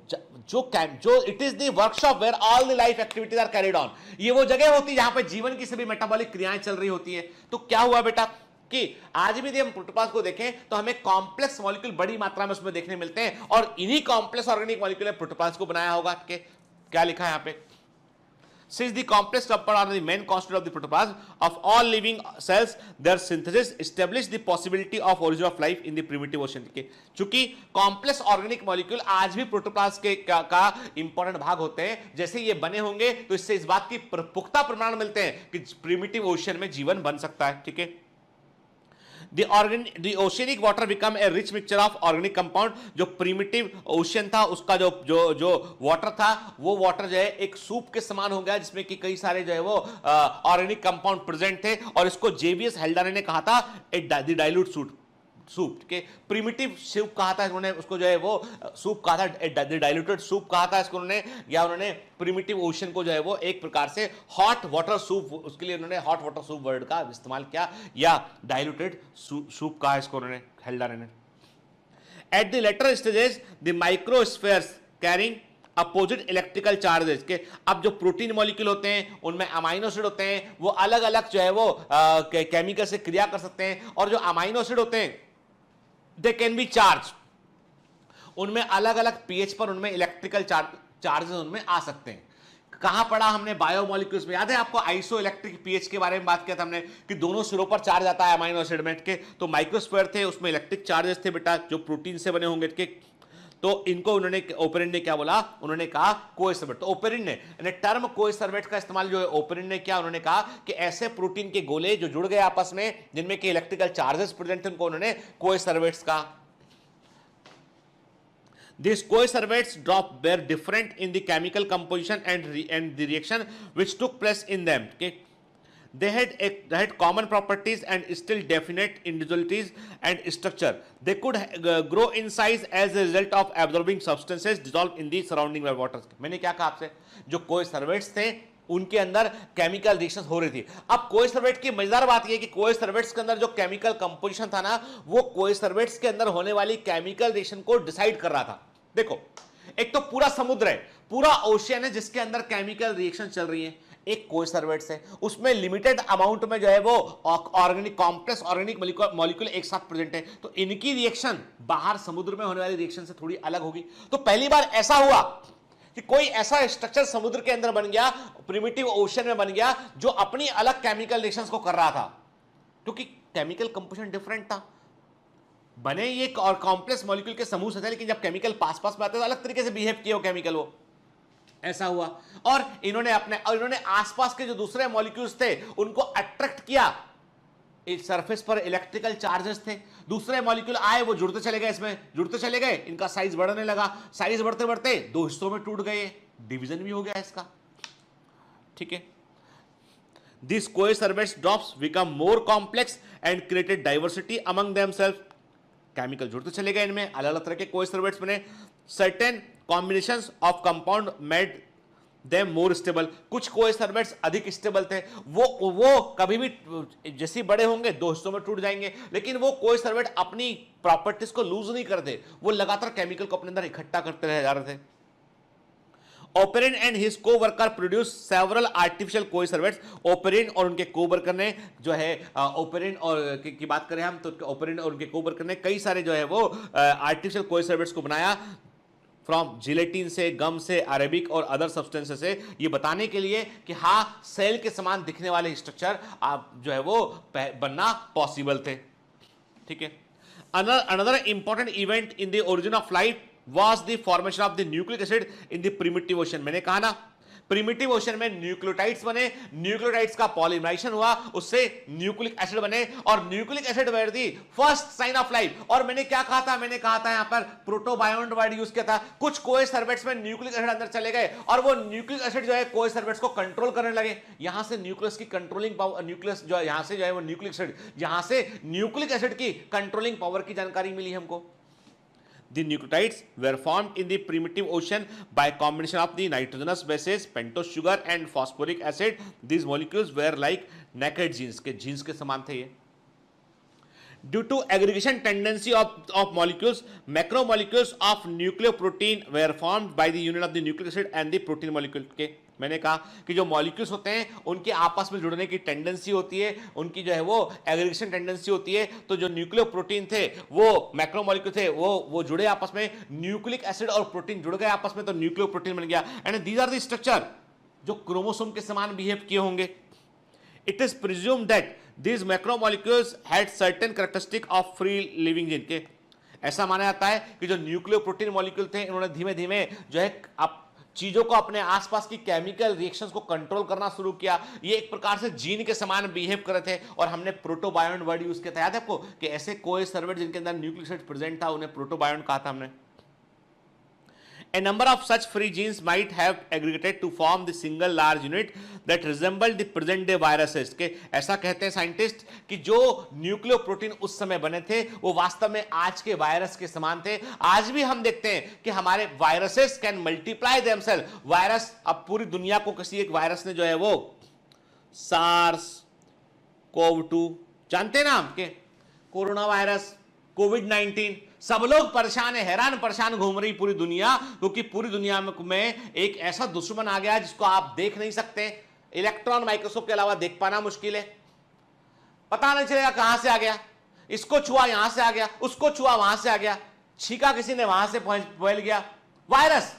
it is the workshop where all the life activities are carried on. ये वो जगह होती है जहां पे जीवन की सभी मेटाबॉलिक क्रियाएं चल रही होती है। तो क्या हुआ बेटा कि आज भी यदि हम प्रोटोप्लाज्म को देखें तो हमें कॉम्प्लेक्स मॉलिक्यूल बड़ी मात्रा में उसमें देखने मिलते हैं, और इन्हीं कॉम्प्लेक्स ऑर्गेनिक मॉलिक्यूल ने प्रोटोप्लाज्म को बनाया होगा। क्या लिखा है यहां पे, since the complex compound are the main constituent of the protoplasm of all living cells, their synthesis established the possibility of origin of life in the primitive ocean। चूंकि कॉम्प्लेक्स ऑर्गेनिक मॉलिक्यूल आज भी protoplasm के का important भाग होते हैं, जैसे ये बने होंगे तो इससे इस बात की पुख्ता प्रमाण मिलते हैं कि प्रिमिटिव ओशन में जीवन बन सकता है, ठीक है। The oceanic water become a rich mixture of organic compound। जो प्रीमिटिव ओशन था उसका जो वाटर था, वो वाटर जो है एक सूप के समान हो गया, जिसमें कि कई सारे जो है वो ऑर्गेनिक कंपाउंड प्रेजेंट थे, और इसको जेवियस हेल्डाने ने कहा था द डाइल्यूट सूप के प्रीमिटिव सूप कहा था उन्होंने, उसको जो है वो सूप कहा था, डाइल्यूटेड सूप कहा था इसको उन्होंने, या उन्होंने प्रीमिटिव ओशन को जो है वो एक प्रकार से हॉट वाटर सूप, उसके लिए उन्होंने हॉट वाटर सूप वर्ड का इस्तेमाल किया, या डाइल्यूटेड सूप कहा इसको उन्होंने, हेल्डाने ने। At the later stages the microspheres carrying opposite electrical charges के, अब जो प्रोटीन मॉलिक्यूल होते हैं उनमें अमाइनो एसिड होते हैं, वो अलग अलग जो है वो केमिकल से क्रिया कर सकते हैं, और जो अमाइनो एसिड होते हैं दे कैन बी चार्ज, उनमें अलग अलग पीएच पर उनमें इलेक्ट्रिकल चार्जेस उनमें आ सकते हैं। कहां पढ़ा हमने, बायोमोलिक्यूल्स में, याद है आपको आइसो इलेक्ट्रिक पीएच के बारे में बात किया था हमने कि दोनों सिरों पर चार्ज आता है अमाइनो एसिड में के। तो माइक्रोस्फीयर थे, उसमें इलेक्ट्रिक चार्जेस थे बेटा जो प्रोटीन से बने होंगे के। तो इनको उन्होंने, ओपेरिन ने क्या बोला, उन्होंने कहा कोएसर्वेट। तो ओपेरिन ने टर्म कोएसर्वेट का इस्तेमाल जो है ओपेरिन ने किया, उन्होंने कहा कि ऐसे प्रोटीन के गोले जो जुड़ गए आपस में जिनमें कि इलेक्ट्रिकल चार्जेस प्रेजेंट थे, उनको उन्होंने कोएसर्वेट्स कहा। These coeservates drop were different in the chemical composition and the reaction which took place in them. Okay, they had common properties and still definite individualities and structure. They could grow in size as a result of absorbing substances dissolved in the surrounding water. मैंने क्या कहा आपसे, जो coeservates थे उनके अंदर chemical reactions हो रही थी। अब कोएसर्वेट की मजेदार बात यह कि कोएसर्वेट्स के अंदर जो केमिकल कंपोजिशन था ना, वो कोएसर्वेट्स के अंदर होने वाली केमिकल रिएक्शन को डिसाइड कर रहा था। देखो, एक तो पूरा समुद्र है, पूरा ओशियन है जिसके अंदर केमिकल रिएक्शन चल रही है, एक कोएसर्वेट्स है, उसमें लिमिटेड अमाउंट में जो है वो ऑर्गेनिक कॉम्प्लेक्स ऑर्गेनिक मॉलिक्यूल एक साथ प्रेजेंट है, तो इनकी रिएक्शन बाहर समुद्र में होने वाली रिएक्शन से थोड़ी अलग होगी। तो पहली बार ऐसा हुआ कि कोई ऐसा स्ट्रक्चर समुद्र के अंदर बन गया, प्रिमिटिव ओशन में बन गया, जो अपनी अलग केमिकल रिएक्शंस को कर रहा था, क्योंकि केमिकल कंपोजिशन डिफरेंट था। बने ये और कॉम्प्लेक्स मॉलिक्यूल के समूह से थे, लेकिन जब केमिकल पास पास में आते तो अलग तरीके से बिहेव किए वो केमिकल, वो ऐसा हुआ। और इन्होंने आसपास के जो दूसरे मॉलिक्यूल्स थे उनको अट्रैक्ट किया, इस सरफेस पर इलेक्ट्रिकल चार्जेस थे, दूसरे मॉलिक्यूल आए, वो जुड़ते चले गए, इसमें जुड़ते चले गए, इनका साइज बढ़ने लगा, साइज बढ़ते बढ़ते दो हिस्सों में टूट गए, डिवीजन भी हो गया इसका, ठीक है। These coeservates drops become more complex and created diversity among themselves. Chemical जुड़ते चले गए, इनमें अलग अलग तरह के कोएसर्वेट्स बने। Certain combinations of compound made them more stable, कुछ कोएसर्वेट्स अधिक स्टेबल थे, वो कभी भी जैसे बड़े होंगे दो हिस्सों में टूट जाएंगे, लेकिन वो कोएसर्वेट अपनी प्रॉपर्टीज को लूज नहीं करते, वो लगातार केमिकल को अपने अंदर इकट्ठा करते रह जा रहे थे। Oparin and his co-worker produce several artificial coacervates, Oparin और उनके को-वर्कर ने जो है ओपेरिन और की बात करें हम तो ओपेरिन और उनके को-वर्कर ने कई सारे जो है वो आर्टिफिशियल कोएसर्वेट्स को बनाया फ्रॉम जिलेटिन से, गम से, अरेबिक और अदर सब्सटेंसेस से, ये बताने के लिए कि हाँ सेल के समान दिखने वाले स्ट्रक्चर आप जो है वो बनना पॉसिबल थे। ठीक है, another important event in the origin of life was the formation of the nucleic acid in the primitive ocean। मैंने कहा ना प्रिमिटिव ओशन में न्यूक्लियोटाइड्स बने, न्यूक्लियोटाइड्स का पॉलीमराइजेशन हुआ, उससे न्यूक्लिक एसिड बने और nucleic acid were the first sign of life. और मैंने क्या कहा था, मैंने कहा था यहां पर प्रोटोबायोंट वर्ड यूज किया था। कुछ कोएसर्वेट्स में न्यूक्लिक एसिड अंदर चले गए और वो न्यूक्लिक एसिड जो है कोएसर्वेट्स को कंट्रोल करने लगे। यहां से न्यूक्लियस की कंट्रोलिंग पावर, न्यूक्लियस जो है यहां से जो है वो न्यूक्लिक एसिड, यहां से न्यूक्लिक एसिड की कंट्रोलिंग पावर की जानकारी मिली हमको। The nucleotides were formed in the primitive ocean by combination of the nitrogenous bases, pentose sugar and phosphoric acid. These molecules were like naked genes, के genes के समान थे ये। Due to aggregation tendency of molecules, macromolecules of nucleoprotein were formed by the union of the nucleic acid and the protein molecule के। मैंने कहा कि जो मॉलिक्यूल्स होते हैं उनके आपस में जुड़ने की टेंडेंसी होती है, उनकी जो है वो एग्रीगेशन टेंडेंसी होती है। तो जो न्यूक्लियो प्रोटीन थे वो मैक्रोमोलिक्यूल थे, वो जुड़े आपस में, न्यूक्लिक एसिड और प्रोटीन जुड़ गए आपस में तो न्यूक्लियो प्रोटीन बन गया। And these are the structure जो क्रोमोसोम के समान बिहेव किए होंगे। It is presumed that these macromolecules had certain characteristic of free living gene के। ऐसा माना जाता है कि जो न्यूक्लियोप्रोटीन मॉलिक्यूल थे इन्होंने धीमे धीमे जो है चीजों को अपने आसपास की केमिकल रिएक्शंस को कंट्रोल करना शुरू किया। ये एक प्रकार से जीन के समान बिहेव कर रहे थे और हमने प्रोटोबायोंट वर्ड यूज किया था, याद है आपको कि ऐसे कोएसर्वेट जिनके अंदर न्यूक्लिक एसिड प्रेजेंट था उन्हें प्रोटोबायोंट कहा था हमने। A number of such free genes might have aggregated to form the single large unit that resembled the present day viruses के। ऐसा कहते हैं साइंटिस्ट कि जो न्यूक्लियोप्रोटीन उस समय बने थे वो वास्तव में आज के वायरस के समान थे। आज भी हम देखते हैं कि हमारे viruses can multiply themselves. Virus, अब पूरी दुनिया को किसी एक वायरस ने जो है वो सार्स कोव-2 जानते हैं ना आपके, कोरोना वायरस, कोविड-19, सब लोग परेशान है, हैरान परेशान घूम रही पूरी दुनिया, क्योंकि पूरी दुनिया में एक ऐसा दुश्मन आ गया जिसको आप देख नहीं सकते, इलेक्ट्रॉन माइक्रोस्कोप के अलावा देख पाना मुश्किल है, पता नहीं चलेगा कहां से आ गया, इसको छुआ यहां से आ गया, उसको छुआ वहां से आ गया, छीका किसी ने वहां से फैल गया वायरस।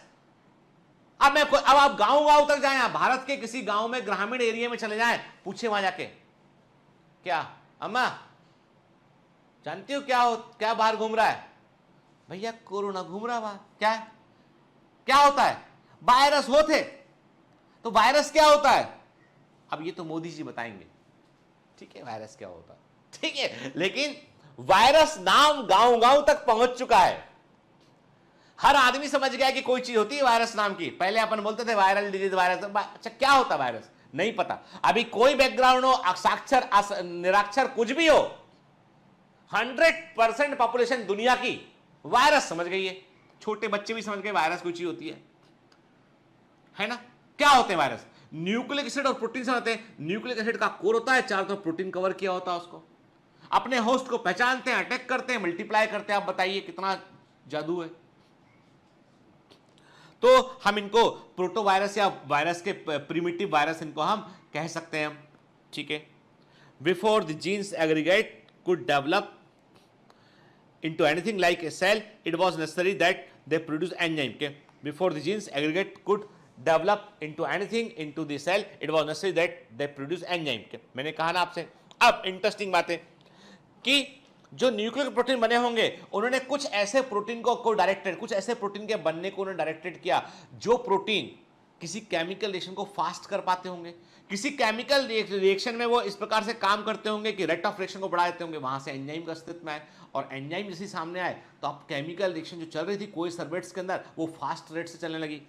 अब आप गांव तक जाए, भारत के किसी गांव में ग्रामीण एरिया में चले जाएं, पूछे वहां जाके क्या अम्मा जानती हो क्या बाहर घूम रहा है, भैया कोरोना घूम रहा बाहर, क्या होता है, वायरस होते, तो वायरस क्या होता है, अब ये तो मोदी जी बताएंगे, ठीक है वायरस क्या होता है, ठीक है, लेकिन वायरस नाम गांव तक पहुंच चुका है, हर आदमी समझ गया कि कोई चीज होती है वायरस नाम की। पहले अपन बोलते थे वायरल डिजीज, वायरस, अच्छा क्या होता वायरस नहीं पता, अभी कोई बैकग्राउंड हो, साक्षर निराक्षर कुछ भी हो, 100% पॉपुलेशन दुनिया की वायरस समझ गई है, छोटे बच्चे भी समझ गए वायरस कोई चीज होती है ना। क्या होते हैं वायरस, न्यूक्लिक एसिड और प्रोटीन से होते हैं। न्यूक्लिक एसिड का कोर होता है, चारों तरफ प्रोटीन कवर किया होता है, उसको अपने होस्ट को पहचानते हैं, अटैक करते हैं, मल्टीप्लाई करते हैं। आप बताइए कितना जादू है। तो हम इनको प्रोटोवायरस या वायरस के प्रिमिटिव वायरस इनको हम कह सकते हैं, ठीक है। Before the genes aggregate could develop into anything like a cell, it was necessary that they produce enzyme के। Before the genes aggregate could develop into anything into the cell, it was necessary that they produce enzyme के। मैंने कहा ना आपसे। अब interesting बात है कि जो न्यूक्लिक प्रोटीन बने होंगे उन्होंने कुछ ऐसे प्रोटीन को डायरेक्टेड, कुछ ऐसे प्रोटीन के बनने को उन्होंने डायरेक्टेड किया जो प्रोटीन किसी केमिकल रिएक्शन को फास्ट कर पाते होंगे, किसी केमिकल रिएक्शन में वो इस प्रकार से काम करते होंगे कि रेट ऑफ रिएक्शन को बढ़ा देते होंगे, वहां से एंजाइम का अस्तित्व में आए, और एंजाइम जैसे सामने आए तो अब केमिकल रिएक्शन जो चल रही थी कोएसर्वेट्स के अंदर वो फास्ट रेट से चलने लगी।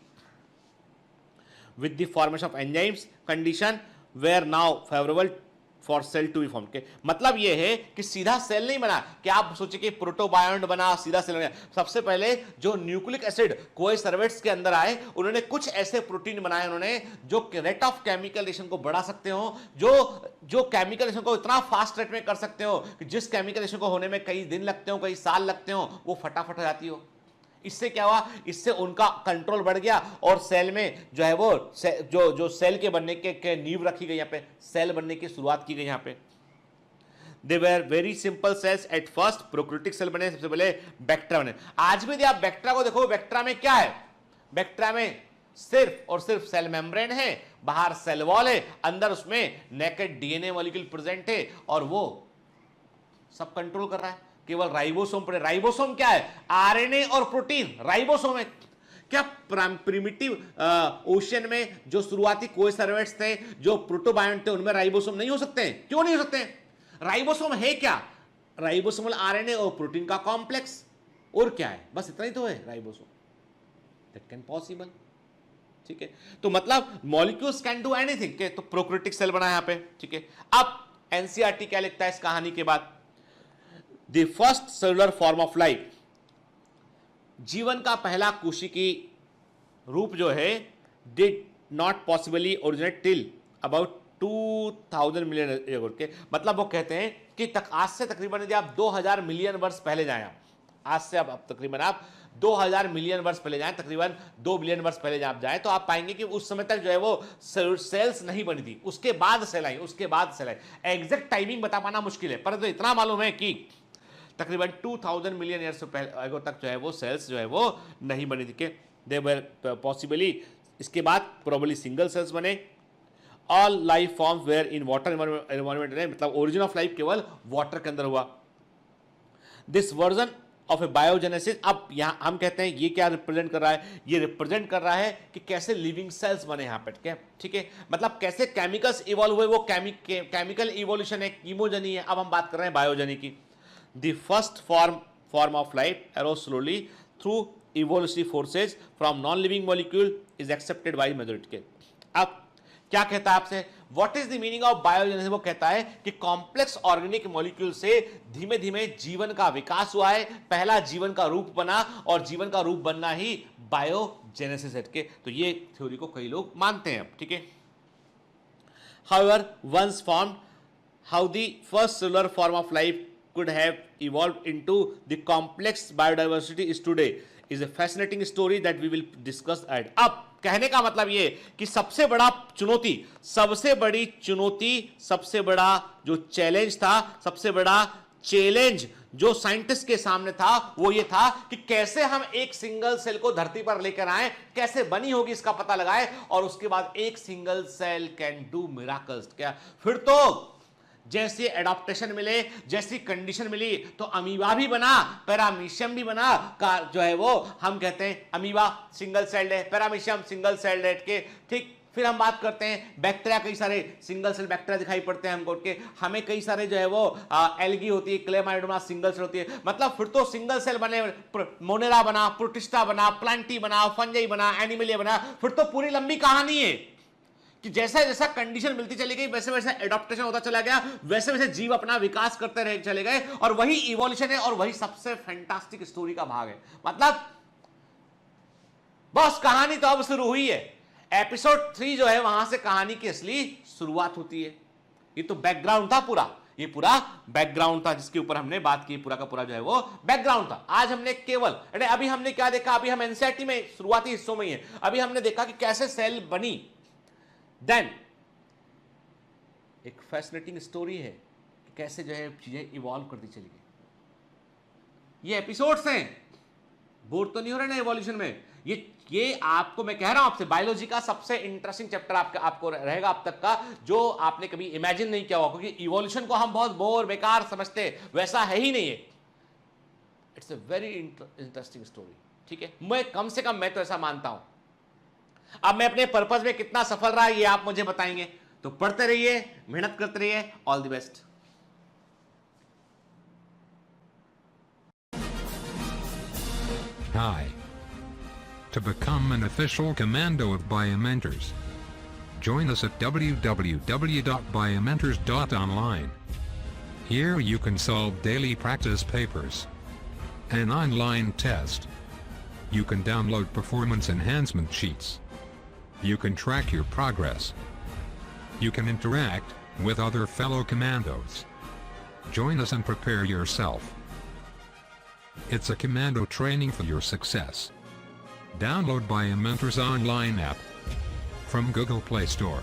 With the formation of enzymes condition were now favourable for cell to be form के मतलब यह है कि सीधा सेल नहीं बना कि आप सोचिए कि प्रोटोबायोंट बना सीधा सेल बना। सबसे पहले जो न्यूक्लिक एसिड कोएसर्वेट्स के अंदर आए उन्होंने कुछ ऐसे प्रोटीन बनाए उन्होंने जो रेट ऑफ केमिकल रिएक्शन को बढ़ा सकते हो, जो केमिकल रिएक्शन को इतना फास्ट रेट में कर सकते हो कि जिस केमिकल रिएक्शन को होने में कई दिन लगते हो कई साल लगते हो वो फटाफट हो जाती हो। इससे क्या हुआ, इससे उनका कंट्रोल बढ़ गया और सेल में जो है वो जो सेल के बनने के नींव रखी गई, यहाँ पे सेल बनने की शुरुआत की गई। यहाँ पे they were very simple cells at first, prokaryotic cell बने सबसे पहले, बैक्टेरिया बने। आज भी यदि आप बैक्टेरिया को देखो, बैक्टेरिया में क्या है, बैक्टेरिया में सिर्फ और सिर्फ सेल मेम्ब्रेन है, बाहर सेल वॉल है, अंदर उसमें नेकेड डीएनए मॉलिक्यूल प्रेजेंट है और वो सब कंट्रोल कर रहा है। केवल राइबोसोम पर, राइबोसोम क्या है, आरएनए और प्रोटीन, राइबोसोम है। क्या प्रिमिटिव ओशन में जो शुरुआती कोएसर्वेट्स थे, जो प्रोटोबायोंट थे, उनमें राइबोसोम नहीं हो सकते? क्यों नहीं हो सकते? राइबोसोम है क्या, राइबोसोमल आरएनए और प्रोटीन का कॉम्प्लेक्स, और क्या है, बस इतना ही तो है राइबोसोम। दैट कैन पॉसिबल, ठीक है। तो मतलब मॉलिक्यूल्स कैन डू एनीथिंग के, तो प्रोक्रियोटिक सेल बना यहां पे, ठीक है। अब एनसीईआरटी क्या लिखता है इस कहानी के बाद, the first cellular form of life, जीवन का पहला कोशिकी रूप जो है, did not possibly originate till about 2000 million year के, मतलब वो कहते हैं कि आज से तकरीबन यदि आप 2000 मिलियन वर्ष पहले जाएं, आज से अब तकरीबन आप 2000 मिलियन वर्ष पहले जाएं, तकरीबन 2 बिलियन वर्ष पहले आप जाएं, तो आप पाएंगे कि उस समय तक जो है वो सेल्स नहीं बनी थी, उसके बाद सेल आई, उसके बाद सेल आई। एग्जैक्ट टाइमिंग बता पाना मुश्किल है, परंतु इतना मालूम है कि तकरीबन 2000 मिलियन ईयर से पहले तक जो है वो सेल्स जो है वो नहीं बनी थी के, दे वर पॉसिबली। इसके बाद प्रोबेबली सिंगल सेल्स बने। All life forms were in water environment, मतलब ओरिजिन ऑफ लाइफ केवल वाटर के अंदर हुआ। This version of abiogenesis, अब यहाँ हम कहते हैं ये क्या रिप्रेजेंट कर रहा है, ये रिप्रेजेंट कर रहा है कि कैसे लिविंग सेल्स बने यहाँ पे, ठीक है, मतलब कैसे केमिकल्स इवॉल्व हुए, वो केमिकल इवोल्यूशन है, कीमोजनी है। अब हम बात कर रहे हैं बायोजनी की। The first form of life arose slowly through evolutionary forces from non-living molecule is accepted by majority के। अब क्या कहता है आपसे, what is the meaning of biogenesis? वो कहता है कि कॉम्प्लेक्स ऑर्गेनिक मॉलिक्यूल से धीमे धीमे जीवन का विकास हुआ है, पहला जीवन का रूप बना और जीवन का रूप बनना ही बायोजेनेसिस है के। तो ये थ्योरी को कई लोग मानते हैं, ठीक है। However, once formed, how the first cellular form of life could have evolved into the complex biodiversity is today is a fascinating story that we will discuss ahead। अब कहने का मतलब ये कि सबसे बड़ा चुनौती, सबसे बड़ी चुनौती, सबसे बड़ा जो चैलेंज था, सबसे बड़ा चैलेंज जो साइंटिस्ट के सामने था वो ये था कि कैसे हम एक सिंगल सेल को धरती पर लेकर आए, कैसे बनी होगी इसका पता लगाए, और उसके बाद एक single cell can do miracles. क्या फिर तो जैसे एडाप्टेशन मिले, जैसी कंडीशन मिली, तो अमीबा भी बना, पैरामीशियम भी बना, का जो है वो हम कहते हैं अमीबा सिंगल सेल्ड है, पैरामीशियम सिंगल सेल्ड है के, ठीक। फिर हम बात करते हैं बैक्टीरिया, कई सारे सिंगल सेल बैक्टीरिया दिखाई पड़ते हैं हमको के, हमें कई सारे जो है वो एल्गी होती है, क्लेमाइडोमोनास सिंगल सेल होती है, मतलब फिर तो सिंगल सेल बने, मोनेरा बना, प्रोटिस्टा बना, प्लांटी बना, फंजाई बना, एनिमलिया बना, फिर तो पूरी लंबी कहानी है कि जैसा जैसा कंडीशन मिलती चली गई वैसे वैसे एडॉप्टेशन होता चला गया, वैसे वैसे जीव अपना विकास करते रहे चले गए, और वही इवोल्यूशन है और वही सबसे फैंटास्टिक स्टोरी का भाग है। मतलब बस कहानी तो अब शुरू हुई है, एपिसोड 3 जो है वहां से कहानी की असली शुरुआत होती है। ये तो बैकग्राउंड था पूरा, ये पूरा बैकग्राउंड था जिसके ऊपर हमने बात की, पूरा का पूरा जो है वो बैकग्राउंड था। आज हमने केवल अभी हमने क्या देखा, अभी हम एनसीईआरटी में शुरुआती हिस्सों में ही है, अभी हमने देखा कि कैसे सेल बनी, देन एक फैसिनेटिंग स्टोरी है कि कैसे जो है चीजें इवॉल्व करती चली गई। ये एपिसोड्स हैं, बोर तो नहीं हो रहे ना इवोल्यूशन में, ये आपको मैं कह रहा हूं आपसे, बायोलॉजी का सबसे इंटरेस्टिंग चैप्टर आपको रहेगा अब तक का, जो आपने कभी इमेजिन नहीं किया होगा, क्योंकि इवोल्यूशन को हम बहुत बोर बेकार समझते, वैसा है ही नहीं है। It's a very interesting story, ठीक है। मैं कम से कम मैं तो ऐसा मानता हूं। अब मैं अपने पर्पस में कितना सफल रहा ये आप मुझे बताएंगे, तो पढ़ते रहिए, मेहनत करते रहिए, all the best. Hi. To become an official commando of Biomentors, Join us at www.biomentors.online. Here you can solve daily practice papers, an online test. You can download performance enhancement sheets. You can track your progress. You can interact with other fellow commandos. Join us and prepare yourself. It's a commando training for your success. Download BioMentors online app from Google Play Store.